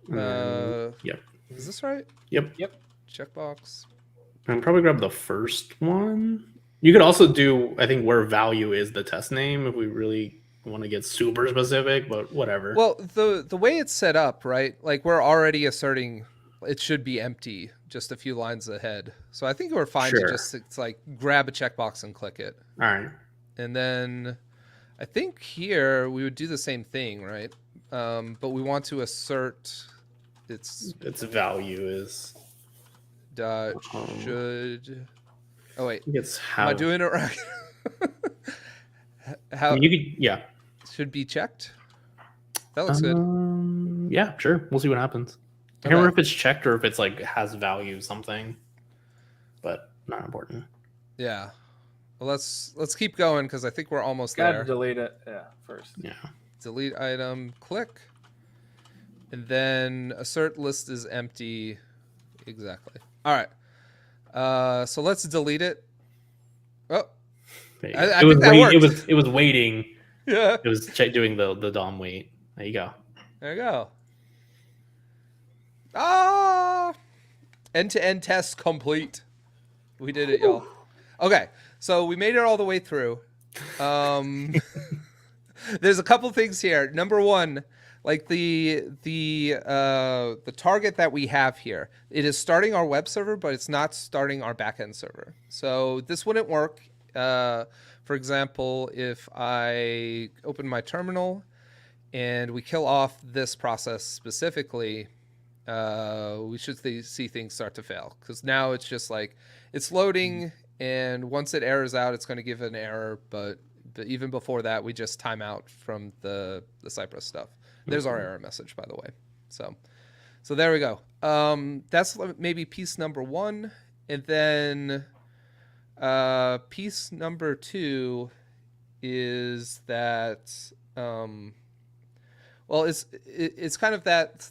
Yep. Is this right? Yep. Checkbox. And probably grab the first one. You could also do, I think, where value is the test name if we really want to get super specific, but whatever. Well, the way it's set up, right? Like we're already asserting it should be empty just a few lines ahead. So I think we're fine to just it's like grab a checkbox and click it. All right. And then I think here we would do the same thing, right? But we want to assert its value is should. Oh wait, it's how am I doing it right? How you could should be checked. That looks good. Yeah, sure. We'll see what happens. I can't remember if it's checked or if it's like has value something, but not important. Yeah. Well, let's keep going because I think we're almost Gotta there. delete it. Yeah, first. Yeah. Delete item, click, and then assert list is empty. Exactly. All right. So let's delete it. Oh, I think that worked. It was waiting. Yeah. It was doing the DOM wait. There you go. There you go. Ah, end-to-end test complete. We did it, y'all. Okay, so we made it all the way through. There's a couple things here. Number one, like the target that we have here, it is starting our web server, but it's not starting our backend server. So this wouldn't work. For example, if I open my terminal and we kill off this process specifically, we should see things start to fail because now it's just like it's loading, and once it errors out, it's going to give an error. But even before that, we just time out from the Cypress stuff. There's our error message, by the way. So there we go. That's maybe piece number one, and then piece number two is that well, it's kind of that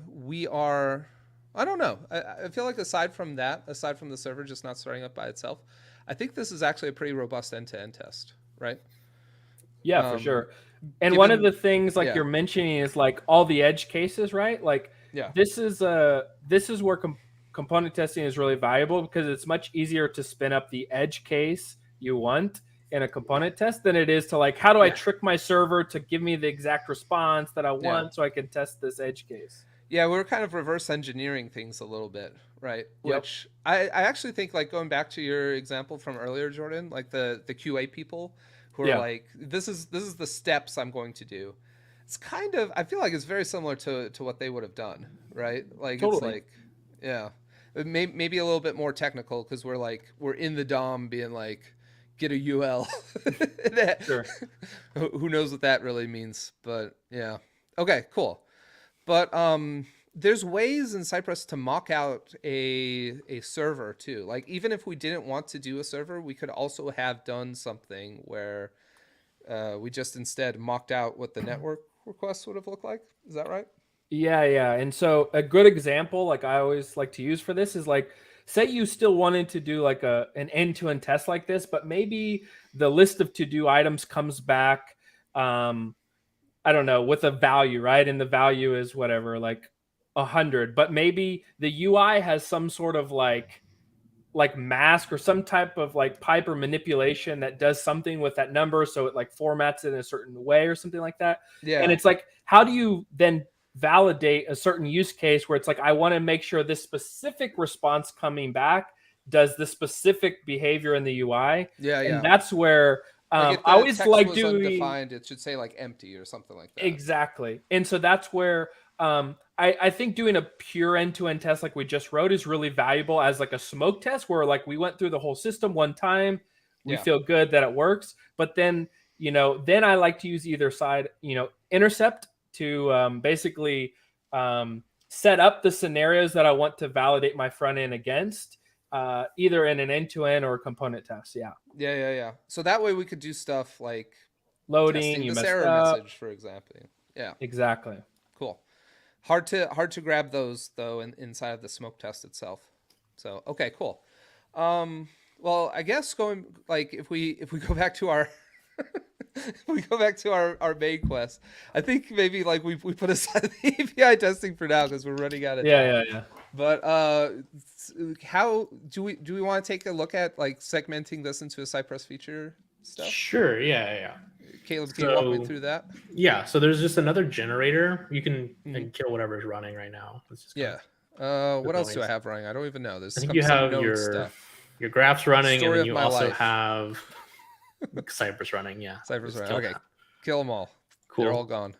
we are. I don't know. I feel like aside from the server just not starting up by itself, I think this is actually a pretty robust end-to-end test, right? Yeah, for sure. And given- one of the things like yeah. you're mentioning is like all the edge cases, right? Like Yeah. this is where component testing is really valuable because it's much easier to spin up the edge case you want in a component test than it is to like, how do I trick my server to give me the exact response that I want so I can test this edge case? Yeah, we're kind of reverse engineering things a little bit, right? Yep. Which I actually think, like, going back to your example from earlier, Jordan, like the QA people who are like, this is the steps I'm going to do. It's kind of, I feel like it's very similar to what they would have done, right? Like It's like, yeah, maybe a little bit more technical because we're in the DOM being like, get a UL. Sure. Who knows what that really means? But yeah, okay, cool. But there's ways in Cypress to mock out a server too. Like even if we didn't want to do a server, we could also have done something where we just instead mocked out what the network request would have looked like. Is that right? Yeah. And so a good example, like I always like to use for this is like, say you still wanted to do like an end-to-end test like this, but maybe the list of to-do items comes back, I don't know, with a value, right? And the value is whatever, like 100, but maybe the UI has some sort of like mask or some type of like pipe or manipulation that does something with that number. So it like formats it in a certain way or something like that. Yeah. And it's like, how do you then validate a certain use case where it's like, I want to make sure this specific response coming back does the specific behavior in the UI. Yeah. And that's where like I always text like was doing undefined, it should say like empty or something like that. Exactly. And so that's where I think doing a pure end-to-end test like we just wrote is really valuable as like a smoke test where like we went through the whole system one time. We feel good that it works. But then, then I like to use either side, intercept to basically set up the scenarios that I want to validate my front end against, either in an end-to-end or a component test. Yeah. So that way we could do stuff like loading, you this messed error up. message, for example. Yeah. Exactly. Cool. Hard to grab those though inside of the smoke test itself. So okay, cool. Well, I guess going like if we go back to our our main quest, I think maybe like we put aside the API testing for now because we're running out of time. Yeah. But how do we want to take a look at like segmenting this into a Cypress feature stuff? Sure. Yeah. Caleb, can you walk me through that? Yeah. So there's just another generator. You can kill whatever's running right now. What else do I have running? I don't even know. There's I think you have your graphs running, and then you also have Cypress running. Yeah. Cypress running. Okay. Kill them all. Cool. They're all gone.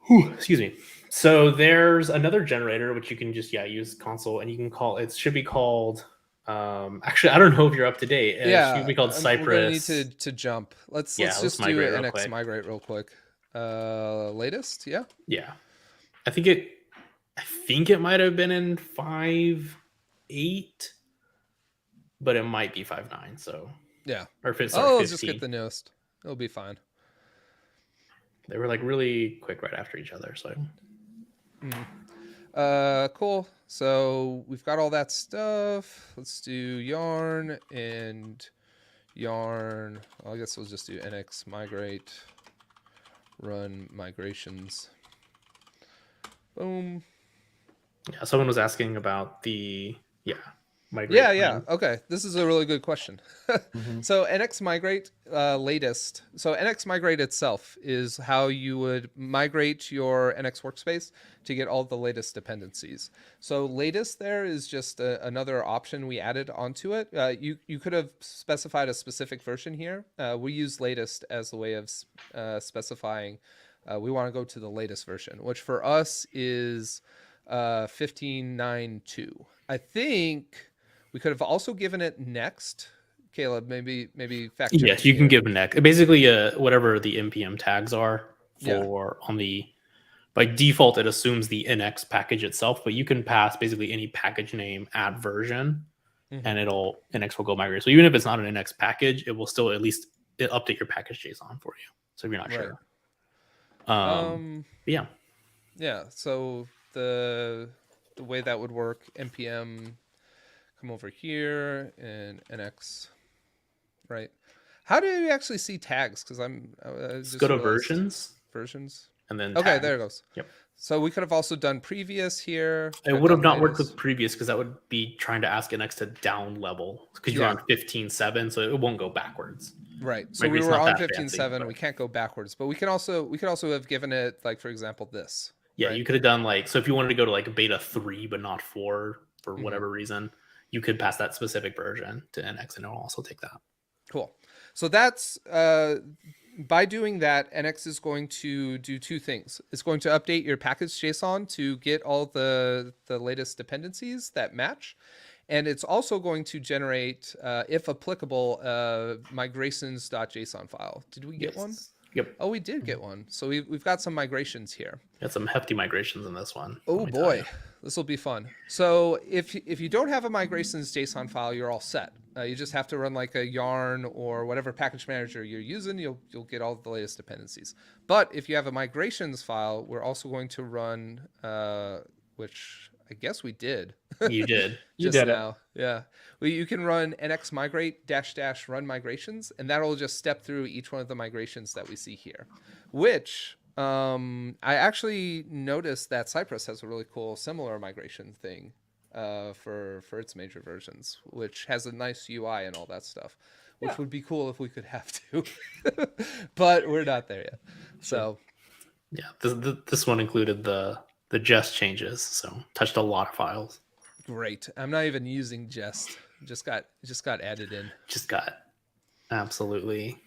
Whew, excuse me. So there's another generator which you can just use console, and you can call it should be called actually I don't know if you're up to date. It should be called Cypress. We're gonna need to jump. Let's just do NX migrate real quick. Latest, yeah. I think it might have been in 5.8, but it might be 5.9. So or if it's let's just get the newest. It'll be fine. They were like really quick right after each other. So cool. So we've got all that stuff. Let's do yarn and yarn. Well, I guess we'll just do NX migrate, run migrations. Boom. Yeah, someone was asking about the migrate. Yeah. Okay, this is a really good question. So NX migrate latest. So NX migrate itself is how you would migrate your NX workspace to get all the latest dependencies. So latest there is just another option we added onto it. You could have specified a specific version here. We use latest as a way of specifying we want to go to the latest version, which for us is 15.9.2. I think we could have also given it next. Caleb, maybe fact check. Yes, you can give next. Basically, whatever the npm tags are for on the by default, it assumes the NX package itself, but you can pass basically any package name at version. and NX will go migrate. So even if it's not an NX package, it will still at least update your package JSON for you. So if you're not sure. Yeah. Yeah. So the way that would work, npm come over here and NX, right? How do you actually see tags? Because Just go to versions, and then okay, tags. there it goes. Yep. So we could have also done previous here. It would have not worked with previous because that would be trying to ask NX to down level because you're on 15.7, so it won't go backwards. Right. So we were on 15.7. We can't go backwards, but we could also have given it, like, for example, this. Yeah, right? You could have done like, so if you wanted to go to like beta 3 but not 4 for whatever reason, you could pass that specific version to NX and it'll also take that. Cool. So that's by doing that, NX is going to do two things. It's going to update your package JSON to get all the latest dependencies that match. And it's also going to generate, if applicable, migrations.json file. Did we get one? Yep. Oh, we did get one. So we've got some migrations here. Got some hefty migrations in this one. Oh boy, this will be fun. So if you don't have a migrations JSON file, you're all set. You just have to run like a yarn or whatever package manager you're using. You'll get all the latest dependencies. But if you have a migrations file, we're also going to run, which I guess we did. You did. You did now. Yeah. Well, you can run nx migrate -- run migrations, and that'll just step through each one of the migrations that we see here, which I actually noticed that Cypress has a really cool similar migration thing for its major versions, which has a nice UI and all that stuff, which would be cool if we could have to, but we're not there yet. So yeah, this one included the Jest changes, so touched a lot of files. Great. I'm not even using Jest. Just got added in. Just got absolutely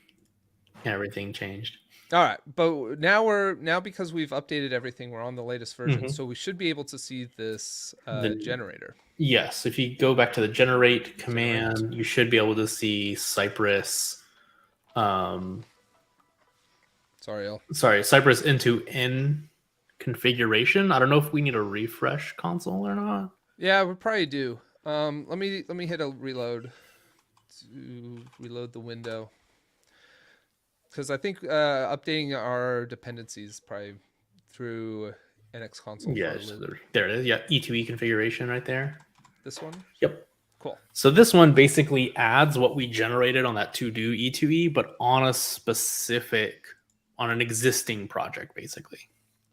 everything changed. All right, but now because we've updated everything, we're on the latest version, so we should be able to see this generator. Yes, if you go back to the generate command, you should be able to see Cypress. Cypress into N configuration. I don't know if we need a refresh console or not. Yeah, we probably do. Let me hit a reload to reload the window, because I think updating our dependencies probably through NX console. Yeah, there it is. Yeah, E2E configuration right there. This one. Yep. Cool. So this one basically adds what we generated on that to do E2E, but on an existing project, basically.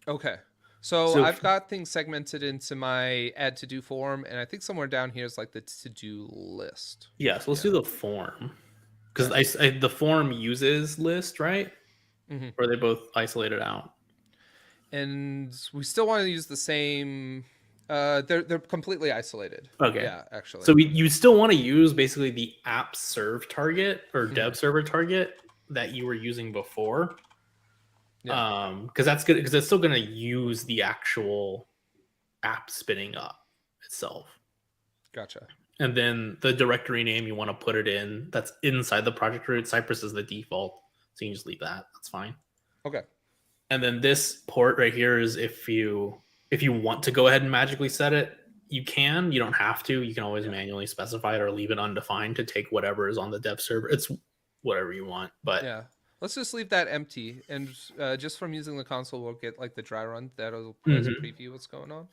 Okay. So I've got things segmented into my add to do form, and I think somewhere down here is like the to do list. Yeah, so let's do the form, because the form uses list, right? Or are they both isolated out? And we still want to use the same. They're completely isolated. Okay. Yeah, actually. So you still want to use basically the app serve target or dev server target that you were using before. Yeah. Because that's good, because it's still going to use the actual app spinning up itself. Gotcha. And then the directory name you want to put it in, that's inside the project root. Cypress is the default, so you can just leave that. That's fine. Okay. And then this port right here is if you want to go ahead and magically set it, you can. You don't have to. You can always manually specify it or leave it undefined to take whatever is on the dev server. It's whatever you want, but yeah. Let's just leave that empty, and just from using the console, we'll get like the dry run that'll preview what's going on.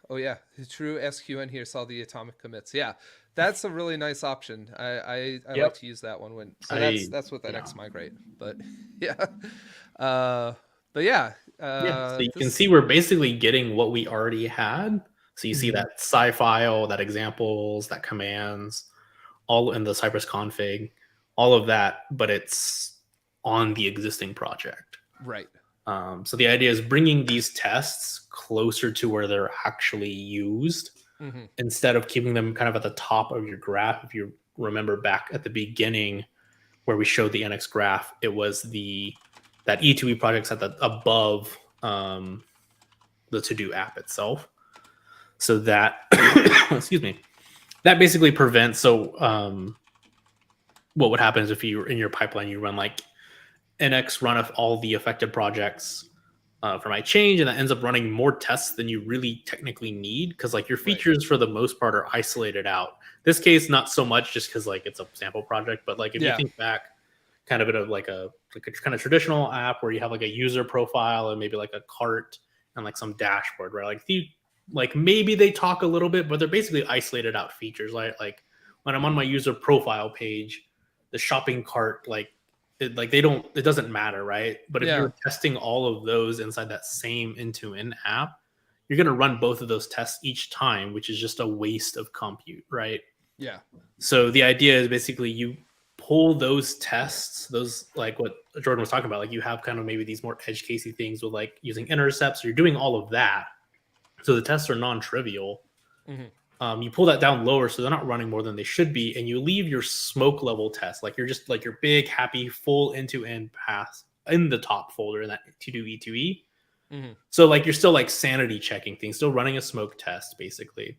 Oh yeah, the true SQN here saw the atomic commits. Yeah, that's a really nice option. I like to use that one when. So that's with NX migrate, but yeah, but yeah. So you can see we're basically getting what we already had. So you see that sci file, that examples, that commands, all in the Cypress config. All of that, but it's on the existing project. Right. So the idea is bringing these tests closer to where they're actually used instead of keeping them kind of at the top of your graph. If you remember back at the beginning where we showed the NX graph, it was that E2E project's at the above the to-do app itself. So that, excuse me, that basically prevents, what would happen is if you in your pipeline, you run like NX run of all the affected projects, for my change, and that ends up running more tests than you really technically need, because like your features for the most part are isolated out. This case, not so much, just because like it's a sample project, but like if you think back kind of in like a kind of traditional app where you have like a user profile and maybe like a cart and like some dashboard, right? Like maybe they talk a little bit, but they're basically isolated out features. Like when I'm on my user profile page, the shopping cart, it doesn't matter, right? But if you're testing all of those inside that same end-to-end app, you're going to run both of those tests each time, which is just a waste of compute, right? Yeah. So the idea is basically you pull those tests, those like what Jordan was talking about, like you have kind of maybe these more edge casey things with like using intercepts, you're doing all of that. So the tests are non-trivial. Mm-hmm. You pull that down lower so they're not running more than they should be, and you leave your smoke level test, like you're just like your big, happy, full end-to-end pass in the top folder in that to-do E2E. Mm-hmm. So like you're still like sanity checking things, still running a smoke test basically.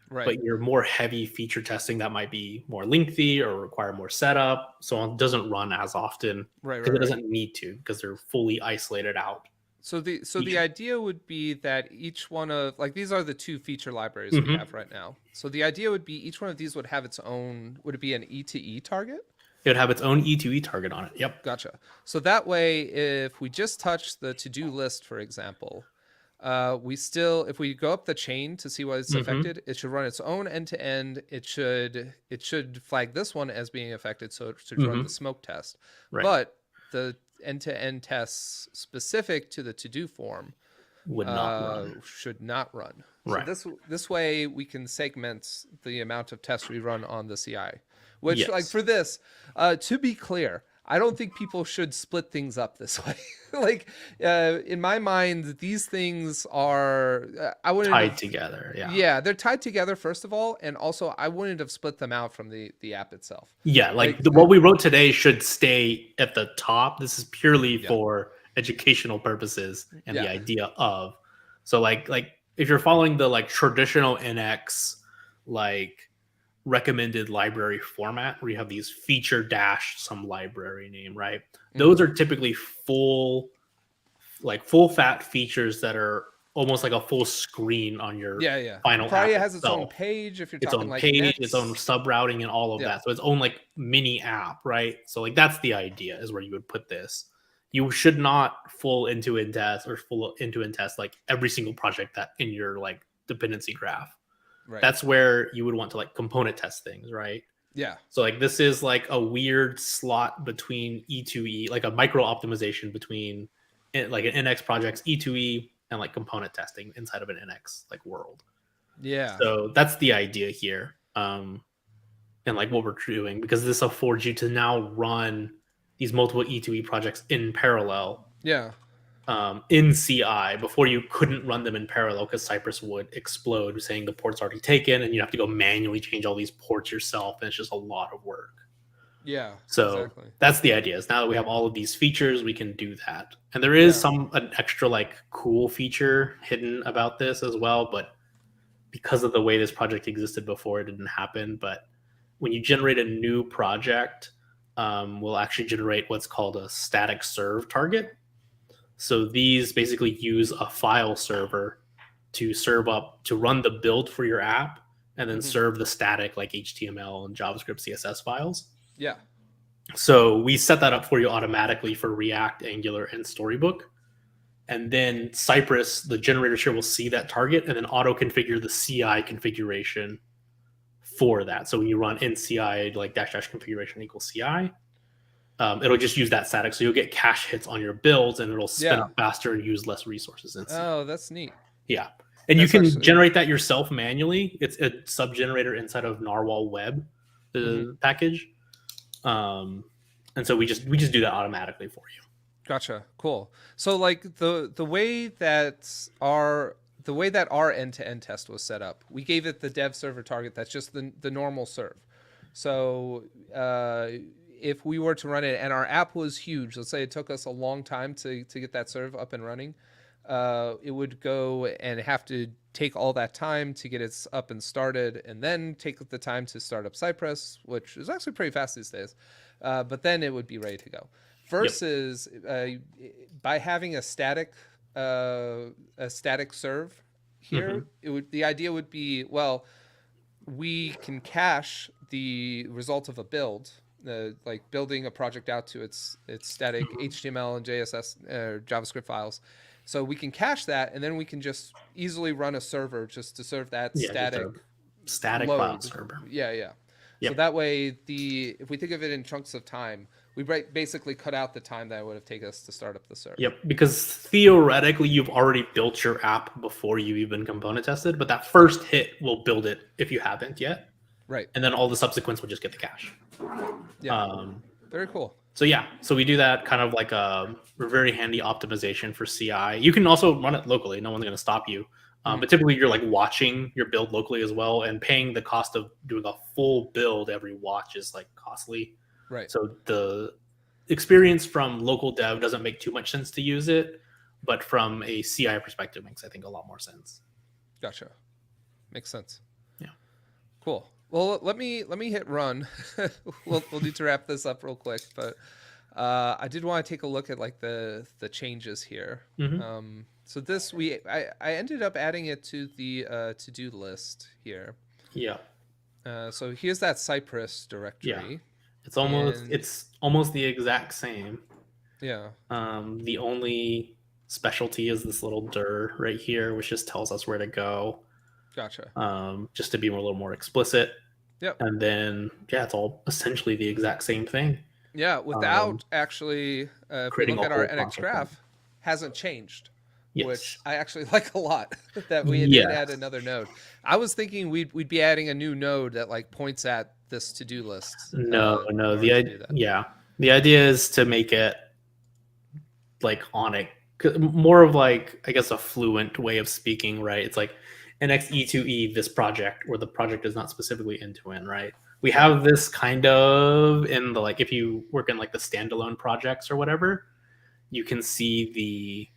Right. But your more heavy feature testing that might be more lengthy or require more setup, so it doesn't run as often. Right. It doesn't need to, because they're fully isolated out. So the idea would be that each one of, like, these are the two feature libraries we have right now. So the idea would be each one of these would have its own, would it be an E2E target? It would have its own E2E target on it. Yep. Gotcha. So that way, if we just touch the to-do list, for example, if we go up the chain to see what is affected, it should run its own end-to-end. It should flag this one as being affected, so it should run the smoke test. Right. But the end-to-end tests specific to the to-do form should not run. Right. So this way we can segment the amount of tests we run on the CI. Which, like, for this, to be clear, I don't think people should split things up this way. Like, in my mind, these things are tied together. Yeah. Yeah, they're tied together, first of all, and also I wouldn't have split them out from the app itself. Yeah, what we wrote today should stay at the top. This is purely for educational purposes and the idea of. So like if you're following the like traditional NX like recommended library format where you have these feature dash some library name, right? Those are typically full fat features that are almost like a full screen on your final probably app has its own page if you're talking like page, its own sub routing and all of that. So its own like mini app, right? So like that's the idea, is where you would put this. You should not full end-to-end test or full end-to-end test like every single project that in your like dependency graph. Right. That's where you would want to like component test things, right? Yeah. So like this is like a weird slot between E2E, like a micro optimization between like an NX project's E2E and like component testing inside of an NX like world. Yeah. So that's the idea here. And like what we're doing, because this affords you to now run these multiple E2E projects in parallel. Yeah. In CI. Before, you couldn't run them in parallel because Cypress would explode, saying the port's already taken, and you have to go manually change all these ports yourself, and it's just a lot of work. Yeah. So that's the idea. Is now that we have all of these features, we can do that. And there is an extra like cool feature hidden about this as well, but because of the way this project existed before, it didn't happen. But when you generate a new project, we'll actually generate what's called a static serve target. So these basically use a file server to serve up, to run the build for your app, and then serve the static like HTML and JavaScript, CSS files. Yeah. So we set that up for you automatically for React, Angular, and Storybook. And then Cypress, the generators here, will see that target and then auto-configure the CI configuration for that. So when you run NCI like -- configuration equals CI, it'll just use that static. So you'll get cache hits on your builds, and it'll spin up faster and use less resources. Oh, that's neat. Yeah. And you can generate that yourself manually. It's a sub-generator inside of Narwhal Web, the package. And so we just do that automatically for you. Gotcha. Cool. So like the way that our end-to-end test was set up, we gave it the dev server target. That's just the normal serve. So if we were to run it and our app was huge, let's say it took us a long time to get that serve up and running, it would go and have to take all that time to get it up and started, and then take the time to start up Cypress, which is actually pretty fast these days. But then it would be ready to go. Versus by having a static a static serve here, the idea would be, well, we can cache the result of a build, like building a project out to its static HTML and JSS JavaScript files. So we can cache that, and then we can just easily run a server just to serve that static load. file server. Yeah. Yep. So that way, if we think of it in chunks of time, we basically cut out the time that it would have taken us to start up the server. Yep, because theoretically, you've already built your app before you even component tested, but that first hit will build it if you haven't yet. Right. And then all the subsequents will just get the cache. Yeah. Very cool. So we do that kind of like a very handy optimization for CI. You can also run it locally. No one's going to stop you. But typically you're like watching your build locally as well, and paying the cost of doing a full build every watch is like costly. Right. So the experience from local dev doesn't make too much sense to use it, but from a CI perspective makes, I think, a lot more sense. Gotcha. Makes sense. Yeah. Cool. Well, let me hit run. we'll need to wrap this up real quick, but I did want to take a look at like the changes here. So this I ended up adding it to the to-do list here. Yeah. So here's that Cypress directory. Yeah. It's almost the exact same. Yeah. The only specialty is this little dir right here, which just tells us where to go. Gotcha. Just to be a little more explicit. Yep. And then it's all essentially the exact same thing. Yeah, without actually if we look at our NX graph, hasn't changed. Yes. Which I actually like a lot. That we did add another node. I was thinking we'd be adding a new node that like points at this to-do list. No. The idea is to make it like on it, more of like, I guess, a fluent way of speaking, right? It's like NX E2E this project, where the project is not specifically end-to-end, right? We have this kind of in the, like, if you work in like the standalone projects or whatever, you can see the,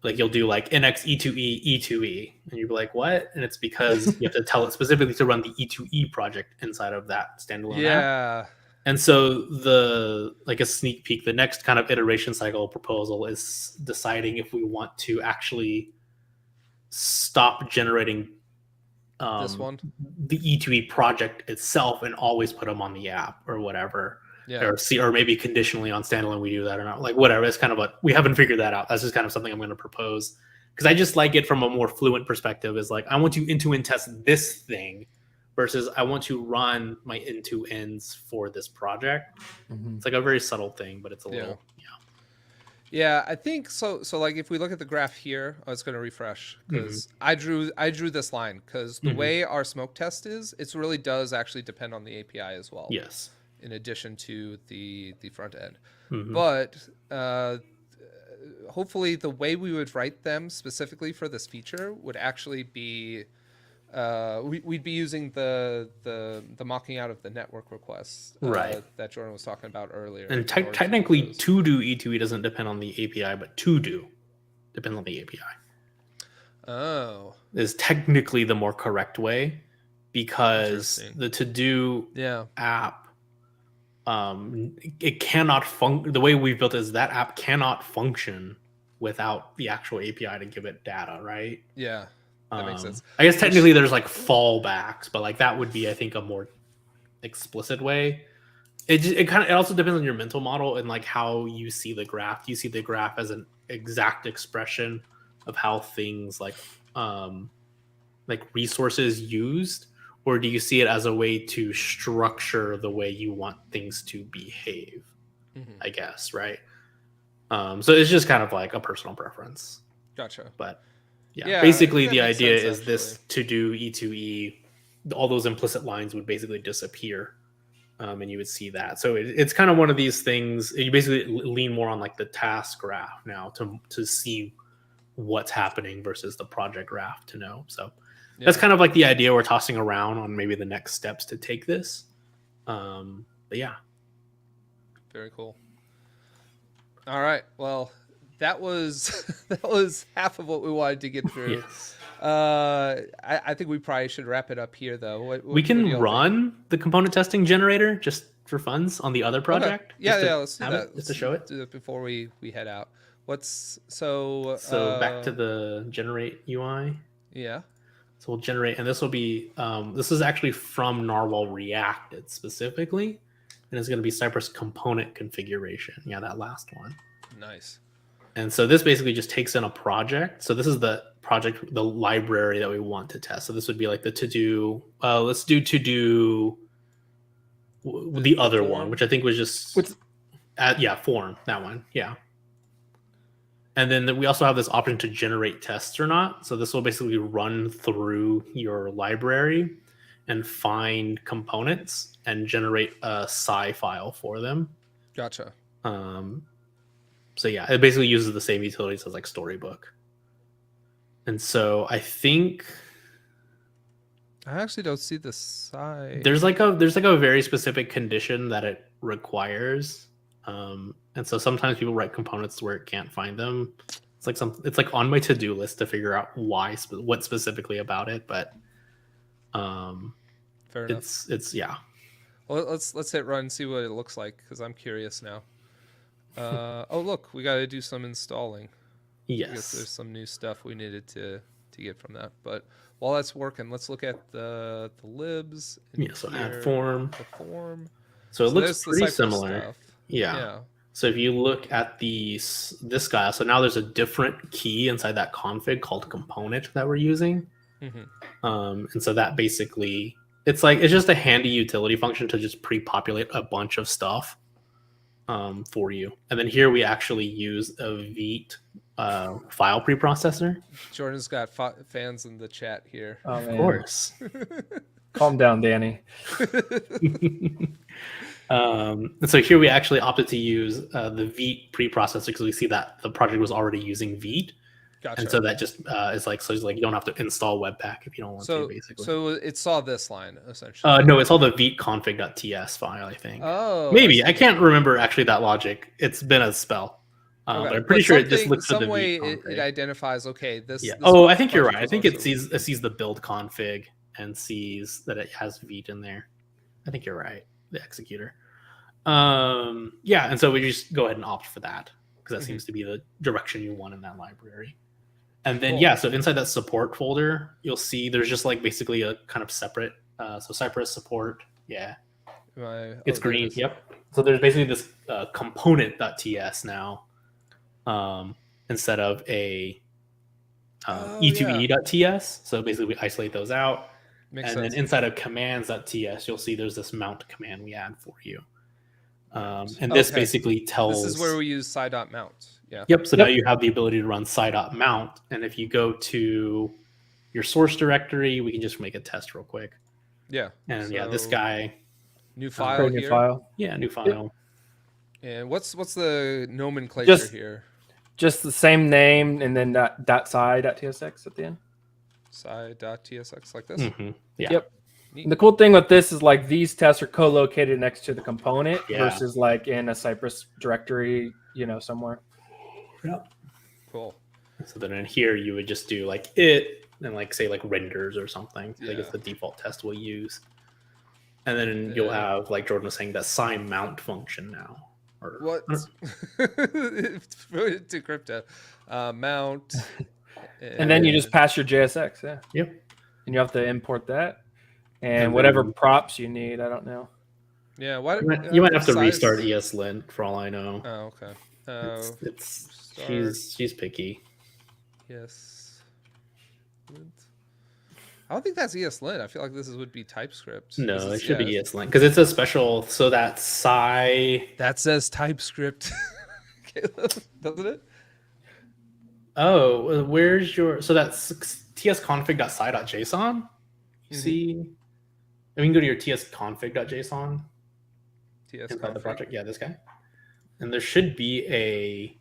like, you'll do like NX E2E E2E, and you'll be like, what? And it's because you have to tell it specifically to run the E2E project inside of that standalone app. And so like a sneak peek, the next kind of iteration cycle proposal is deciding if we want to actually stop generating this one, the E2E project itself, and always put them on the app or whatever. Or maybe conditionally on standalone we do that or not, like whatever. It's kind of we haven't figured that out. That's just kind of something I'm going to propose, because I just like it from a more fluent perspective. Is like, I want to end-to-end test this thing versus I want to run my end-to-ends for this project. It's like a very subtle thing, but it's a little Yeah, I think so. So like if we look at the graph here, I was going to refresh because I drew this line because the way our smoke test is, it really does actually depend on the API as well. Yes. In addition to the front end. But hopefully the way we would write them specifically for this feature would actually be we'd be using the mocking out of the network requests that Jordan was talking about earlier. And technically to do E2E doesn't depend on the API, but to do depends on the API. Oh. Is technically the more correct way, because the to do app, it cannot the way we've built it is that app cannot function without the actual API to give it data, right? Yeah, that makes sense. I guess technically there's like fallbacks, but like that would be, I think, a more explicit way. It also depends on your mental model and like how you see the graph. Do you see the graph as an exact expression of how things like resources used, or do you see it as a way to structure the way you want things to behave? I guess, right? So it's just kind of like a personal preference. Gotcha. But yeah basically the idea is this to do E2E, all those implicit lines would basically disappear, and you would see that. So it's kind of one of these things. You basically lean more on like the task graph now to see what's happening versus the project graph to know. So that's kind of like the idea we're tossing around on maybe the next steps to take this. But yeah. Very cool. All right. Well, that was half of what we wanted to get through. Yes. I think we probably should wrap it up here, though. We can run the component testing generator just for funds on the other project. Okay. Yeah, let's do that. Just to show it. Do it before we head out. What's so? So back to the generate UI. Yeah. So we'll generate, and this will be this is actually from Narwhal Reacted specifically, and it's going to be Cypress component configuration. Yeah, that last one. Nice. And so this basically just takes in a project. So this is the project, the library that we want to test. So this would be like the to do. Let's do to do the other form? one, which I think was just form, that one. Yeah. And then we also have this option to generate tests or not. So this will basically run through your library and find components and generate a sci file for them. Gotcha. So yeah, it basically uses the same utilities as like Storybook. And so I think I actually don't see the side. there's like a very specific condition that it requires. And so sometimes people write components where it can't find them. It's like on my to-do list to figure out what specifically about it, but Fair enough. it's yeah. Well, let's hit run and see what it looks like because I'm curious now. Oh look, we got to do some installing. I guess there's Yes. some new stuff we needed to get from that. But while that's working, let's look at the libs. Yeah, so add here, form. The form. So it looks there's the pretty Cypress similar. stuff. Yeah. Yeah. So if you look at this guy, so now there's a different key inside that config called component that we're using. Mm-hmm. And so that basically, it's just a handy utility function to just pre-populate a bunch of stuff for you. And then here we actually use a Vite file preprocessor. Jordan's got fans in the chat here. Oh, man. Of course. Calm down, Danny. And so here we actually opted to use the Vite preprocessor because we see that the project was already using Vite. Gotcha. And so that just is like, so it's like you don't have to install Webpack if you don't want to, basically. So it saw this line essentially. No, it's all the Vite config.ts file, I think. Oh, maybe. I can't remember actually that logic. It's been a spell. Okay. But I'm pretty sure it just looks at some the way Vite config. it identifies. Okay, this. Yeah. This I think you're right. I project think was it sees the build config and sees that it has Vite in there. I think you're right. The executor. Yeah, and so we just go ahead and opt for that because that seems to be the direction you want in that library. And then Cool. so inside that support folder, you'll see there's just like basically a kind of separate. So Cypress support, yeah, it's green. Yep. So there's basically this component.ts now, instead of a e2e.ts. So basically we isolate those out. Makes and sense. then inside of commands.ts, you'll see there's this mount command we add for you. And this basically tells... This is where we use sci.mount. Yeah. Yep. So now you have the ability to run sci.mount. And if you go to your source directory, we can just make a test real quick. Yeah. And this guy... New file here. New file. Yeah, new file. And what's the nomenclature here? Just the same name and then .sci.tsx at the end. Sci.tsx like this? Mm-hmm. Yeah. Yep. And the cool thing with this is like these tests are co-located next to the component versus like in a Cypress directory, somewhere. Yep. Cool. So then in here you would just do like it and like say like renders or something. Yeah. Like it's the default test we'll use. And then you'll have, like Jordan was saying, that sci mount function now. Or what? To crypto. Mount. And then you just pass your JSX, yeah. Yep. And you have to import that. And whatever props you need, I don't know. Yeah, what you might have to restart ESLint for all I know. Oh, okay. She's picky. Yes. I don't think that's ESLint. I feel like this would be TypeScript. No, it should be ESLint because it's a special. So that that says TypeScript, Caleb, doesn't it? Oh, where's your? So that's tsconfig.sci.json. You see, we can go to your tsconfig.json. Inside the project, yeah, this guy, and there should be a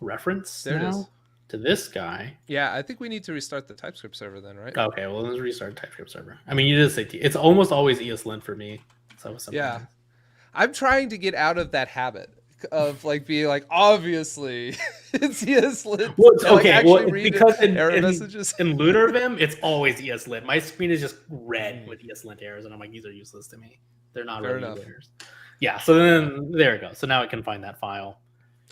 reference there now it is. To this guy. Yeah, I think we need to restart the TypeScript server then, right? Okay, well let's restart TypeScript server. I mean, you did say it's almost always ESLint for me. So yeah, I'm trying to get out of that habit of like being like, obviously it's ESLint. Well, okay, well, because in messages in LunarVim, it's always ESLint. My screen is just red with ESLint errors, and I'm like, these are useless to me. They're not really errors. Yeah, so then there we go. So now I can find that file.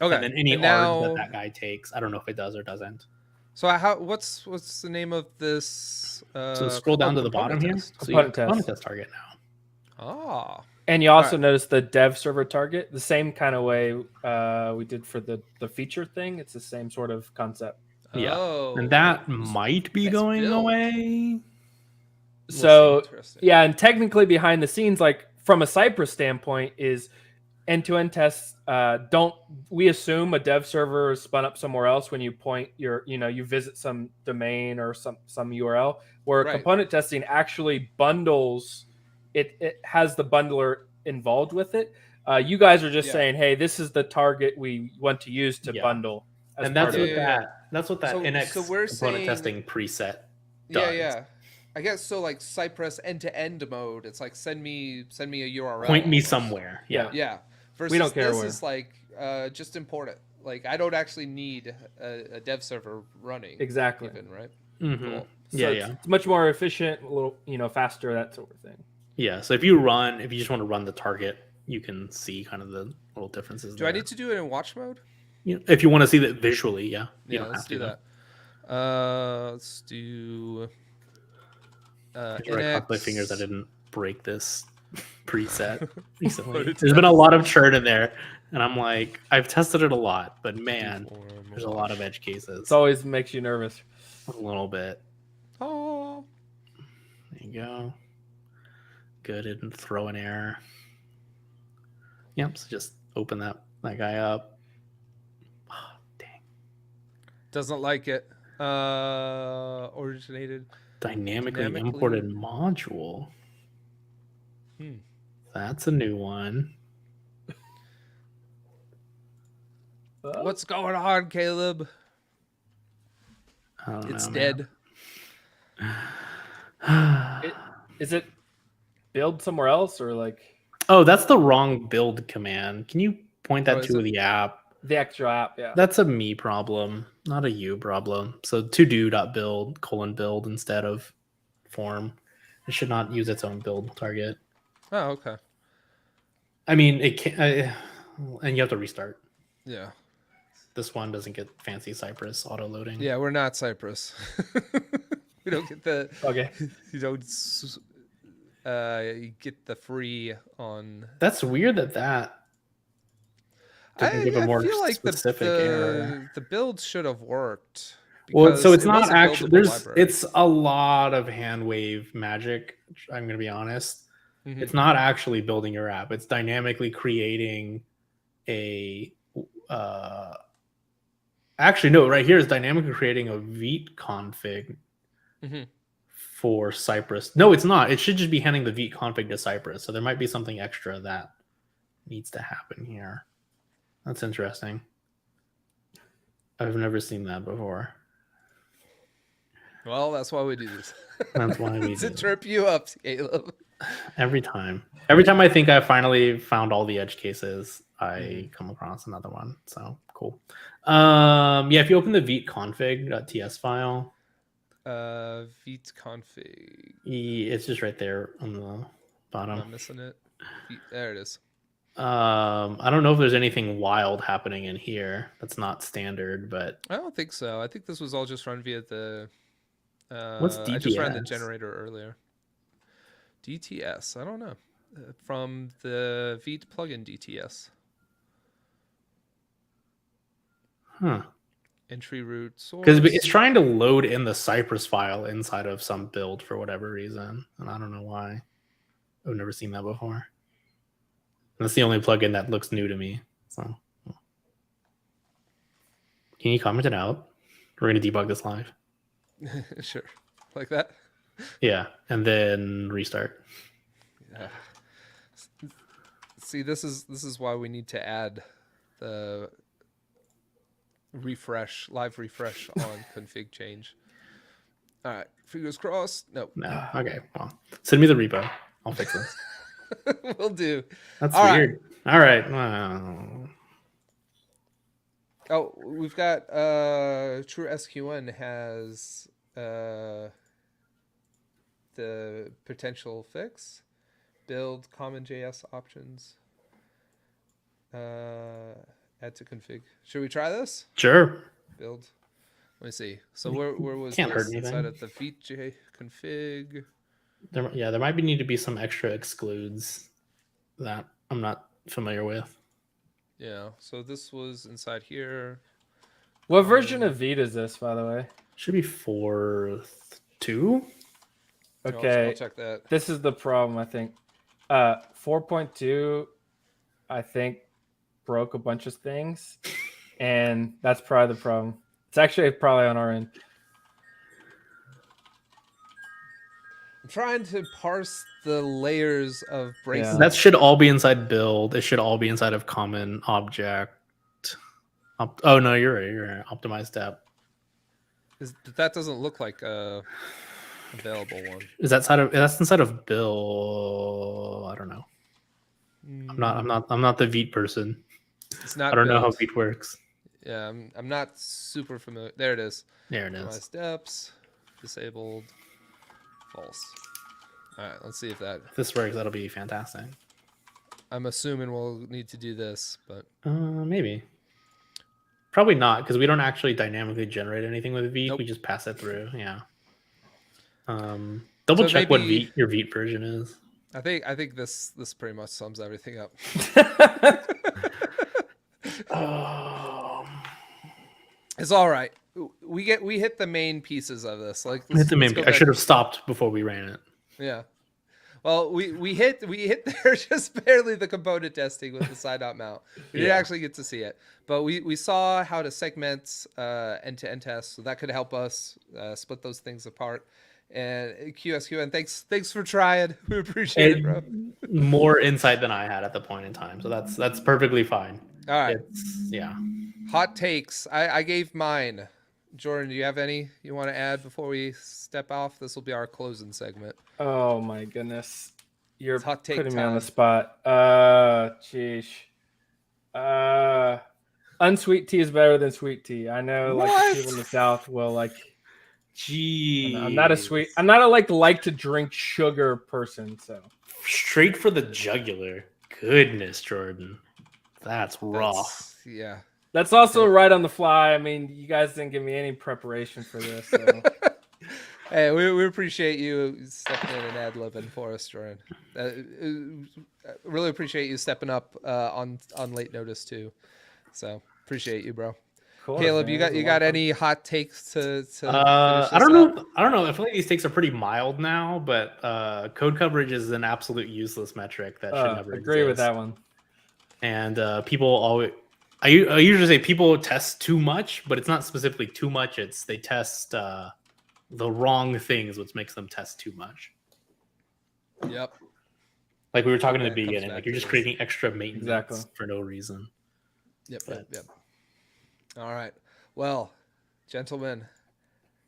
Okay. And then any And args now, that guy takes, I don't know if it does or doesn't. so what's the name of this? So scroll down to the component bottom here. test? So you have Component test. component test target now. Ah, And you also Alright. notice the dev server target, the same kind of way we did for the feature thing. It's the same sort of concept. Yeah. oh, And that might be that's going build. away. So Interesting. yeah, and technically behind the scenes, like from a Cypress standpoint, is end-to-end tests don't, we assume a dev server is spun up somewhere else when you point you visit some domain or some URL, where Right. component testing actually bundles it has the bundler involved with it. You guys are just saying, hey, this is the target we want to use to bundle, and that's what Yeah. that's what that So NX we're component saying- testing preset Yeah, does. yeah. I guess so. Like Cypress end-to-end mode, it's like send me a URL. Point me almost. somewhere. Yeah. Yeah. Versus We don't care this where. is like just import it. Like I don't actually need a dev server running. Exactly. Even, right? Mm-hmm. Cool. So it's much more efficient, a little faster, that sort of thing. Yeah. So if you just want to run the target, you can see kind of the little differences. Do I need to do it in watch mode? If you want to see that visually, yeah. You don't let's have to do that. Let's do. I crossed my fingers I didn't break this preset recently. What There's been a lot of churn in there, and I'm like, I've tested it a lot, but man, there's a lot of edge cases. It always makes you nervous. A little bit. Oh. There you go. Good, it didn't throw an error. Yep, so just open that guy up. Oh, dang. Doesn't like it. Originated. Dynamically imported module. That's a new one. What's going on, Caleb? I don't It's know, dead. Is it build somewhere else or like? Oh, that's the wrong build command. Can you point that is to it? the app? The extra app, yeah. That's a me problem, not a you problem. So to-do.build : instead of form. It should not use its own build target. Oh, okay. I mean, it can, and you have to restart. Yeah. This one doesn't get fancy Cypress auto loading. Yeah, we're not Cypress. We don't get the. Okay. You don't. You get the free on. That's weird that doesn't give a more feel like specific error. The build should have worked. Well, so it's it not was a actually. buildable library. It's a lot of hand wave magic. I'm going to be honest. Mhm. It's not actually building your app. It's dynamically creating a. Actually, no. Right here is dynamically creating a Vite config Mhm. for Cypress. No, it's not. It should just be handing the Vite config to Cypress. So there might be something extra that needs to happen here. That's interesting. I've never seen that before. Well, that's why we do this. That's why we to do it. trip you up, Caleb. Every time I think I finally found all the edge cases, I come across another one. So cool. Yeah, if you open the Vite config.ts file, Vite config. it's just right there on the Am bottom. I missing it? There it is. I don't know if there's anything wild happening in here that's not standard, but I don't think so. I think this was all just run via the. What's I just ran the DTS? generator earlier. DTS. I don't know. From the Vite plugin DTS. huh? Entry root source. Because it's trying to load in the Cypress file inside of some build for whatever reason, and I don't know why. I've never seen that before. That's the only plugin that looks new to me. So, can you comment it out? We're gonna debug this live. Sure. Like that? Yeah, and then restart. Yeah. See, this is why we need to add the live refresh on config change. All right, fingers crossed. No. Okay, well, send me the repo. I'll fix this. Will do. That's All weird. All right. Oh, we've got True SQN has the potential fix, build common JS options, Add to config. Should we try this? Sure. Build. Let me see. So where was Can't hurt this anything. inside of the VJ config? There might need to be some extra excludes that I'm not familiar with. Yeah. So this was inside here. What version of Vite is this, by the way? Should be 4.2. Okay, I'll check that. this is the problem, I think. 4.2, I think, broke a bunch of things, and that's probably the problem. It's actually probably on our end. I'm trying to parse the layers of braces. That should all be inside build. It should all be inside of common object. Oh no, you're right. You're right. Optimized app. That doesn't look like a available one. Is that that's inside of build? I don't know. I'm not the Vite person. It's not. I don't know how built. Vite works. Yeah, I'm not super familiar. There it is. There it My is. steps disabled. False. All right, let's see if that. If this works, that'll be fantastic. I'm assuming we'll need to do this, but Maybe. Probably not, because we don't actually dynamically generate anything with Vite. Nope. We just pass it through. Yeah. Double check what your Vite version is. I think this pretty much sums everything up. It's all right. We hit the main pieces of this. Like Hit the main. I should have stopped before we ran it. Yeah. Well, we hit there just barely the component testing with the side out mount. We didn't actually get to see it, but we saw how to segment end-to-end tests, so that could help us split those things apart. And QSQN, thanks for trying. We appreciate it, bro. More insight than I had at the point in time, so that's perfectly fine. All right. Yeah. Hot takes. I gave mine. Jordan, do you have any you want to add before we step off? This will be our closing segment. Oh my goodness, you're It's hot take putting me on time. the spot. Sheesh. Unsweet tea is better than sweet tea. I know, like What? the people in the South will like. Gee. I'm not a like to drink sugar person. So Straight for the jugular. Goodness, Jordan. That's rough. Yeah. that's also right on the fly. I mean, you guys didn't give me any preparation for this. So. Hey, we appreciate you stepping in and ad-libbing for us, Jordan. Really appreciate you stepping up on late notice too. So appreciate you, bro. Cool, Caleb, man. you got any hot takes to finish this I don't know. up? I don't know. I feel like these takes are pretty mild now, but code coverage is an absolute useless metric that should never agree with exist. that one. And people always, I usually say people test too much, but it's not specifically too much. It's they test the wrong things, which makes them test too much. Yep. Like we were talking Yeah, in the it comes beginning, back like you're to just this. creating extra maintenance Exactly. for no reason. Yep. All right. Well, gentlemen,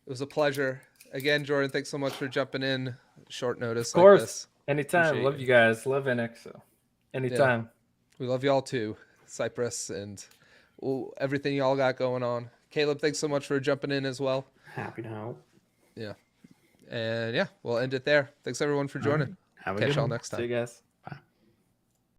it was a pleasure. Again, Jordan, thanks so much for jumping in short notice. Of course. Like this. Anytime. Appreciate Love it. you guys. Love NX. So anytime. We love y'all too, Cypress, and everything y'all got going on. Caleb, thanks so much for jumping in as well. Happy to help. Yeah. And yeah, we'll end it there. Thanks everyone for joining. Have a Catch good y'all one. next time. See you guys.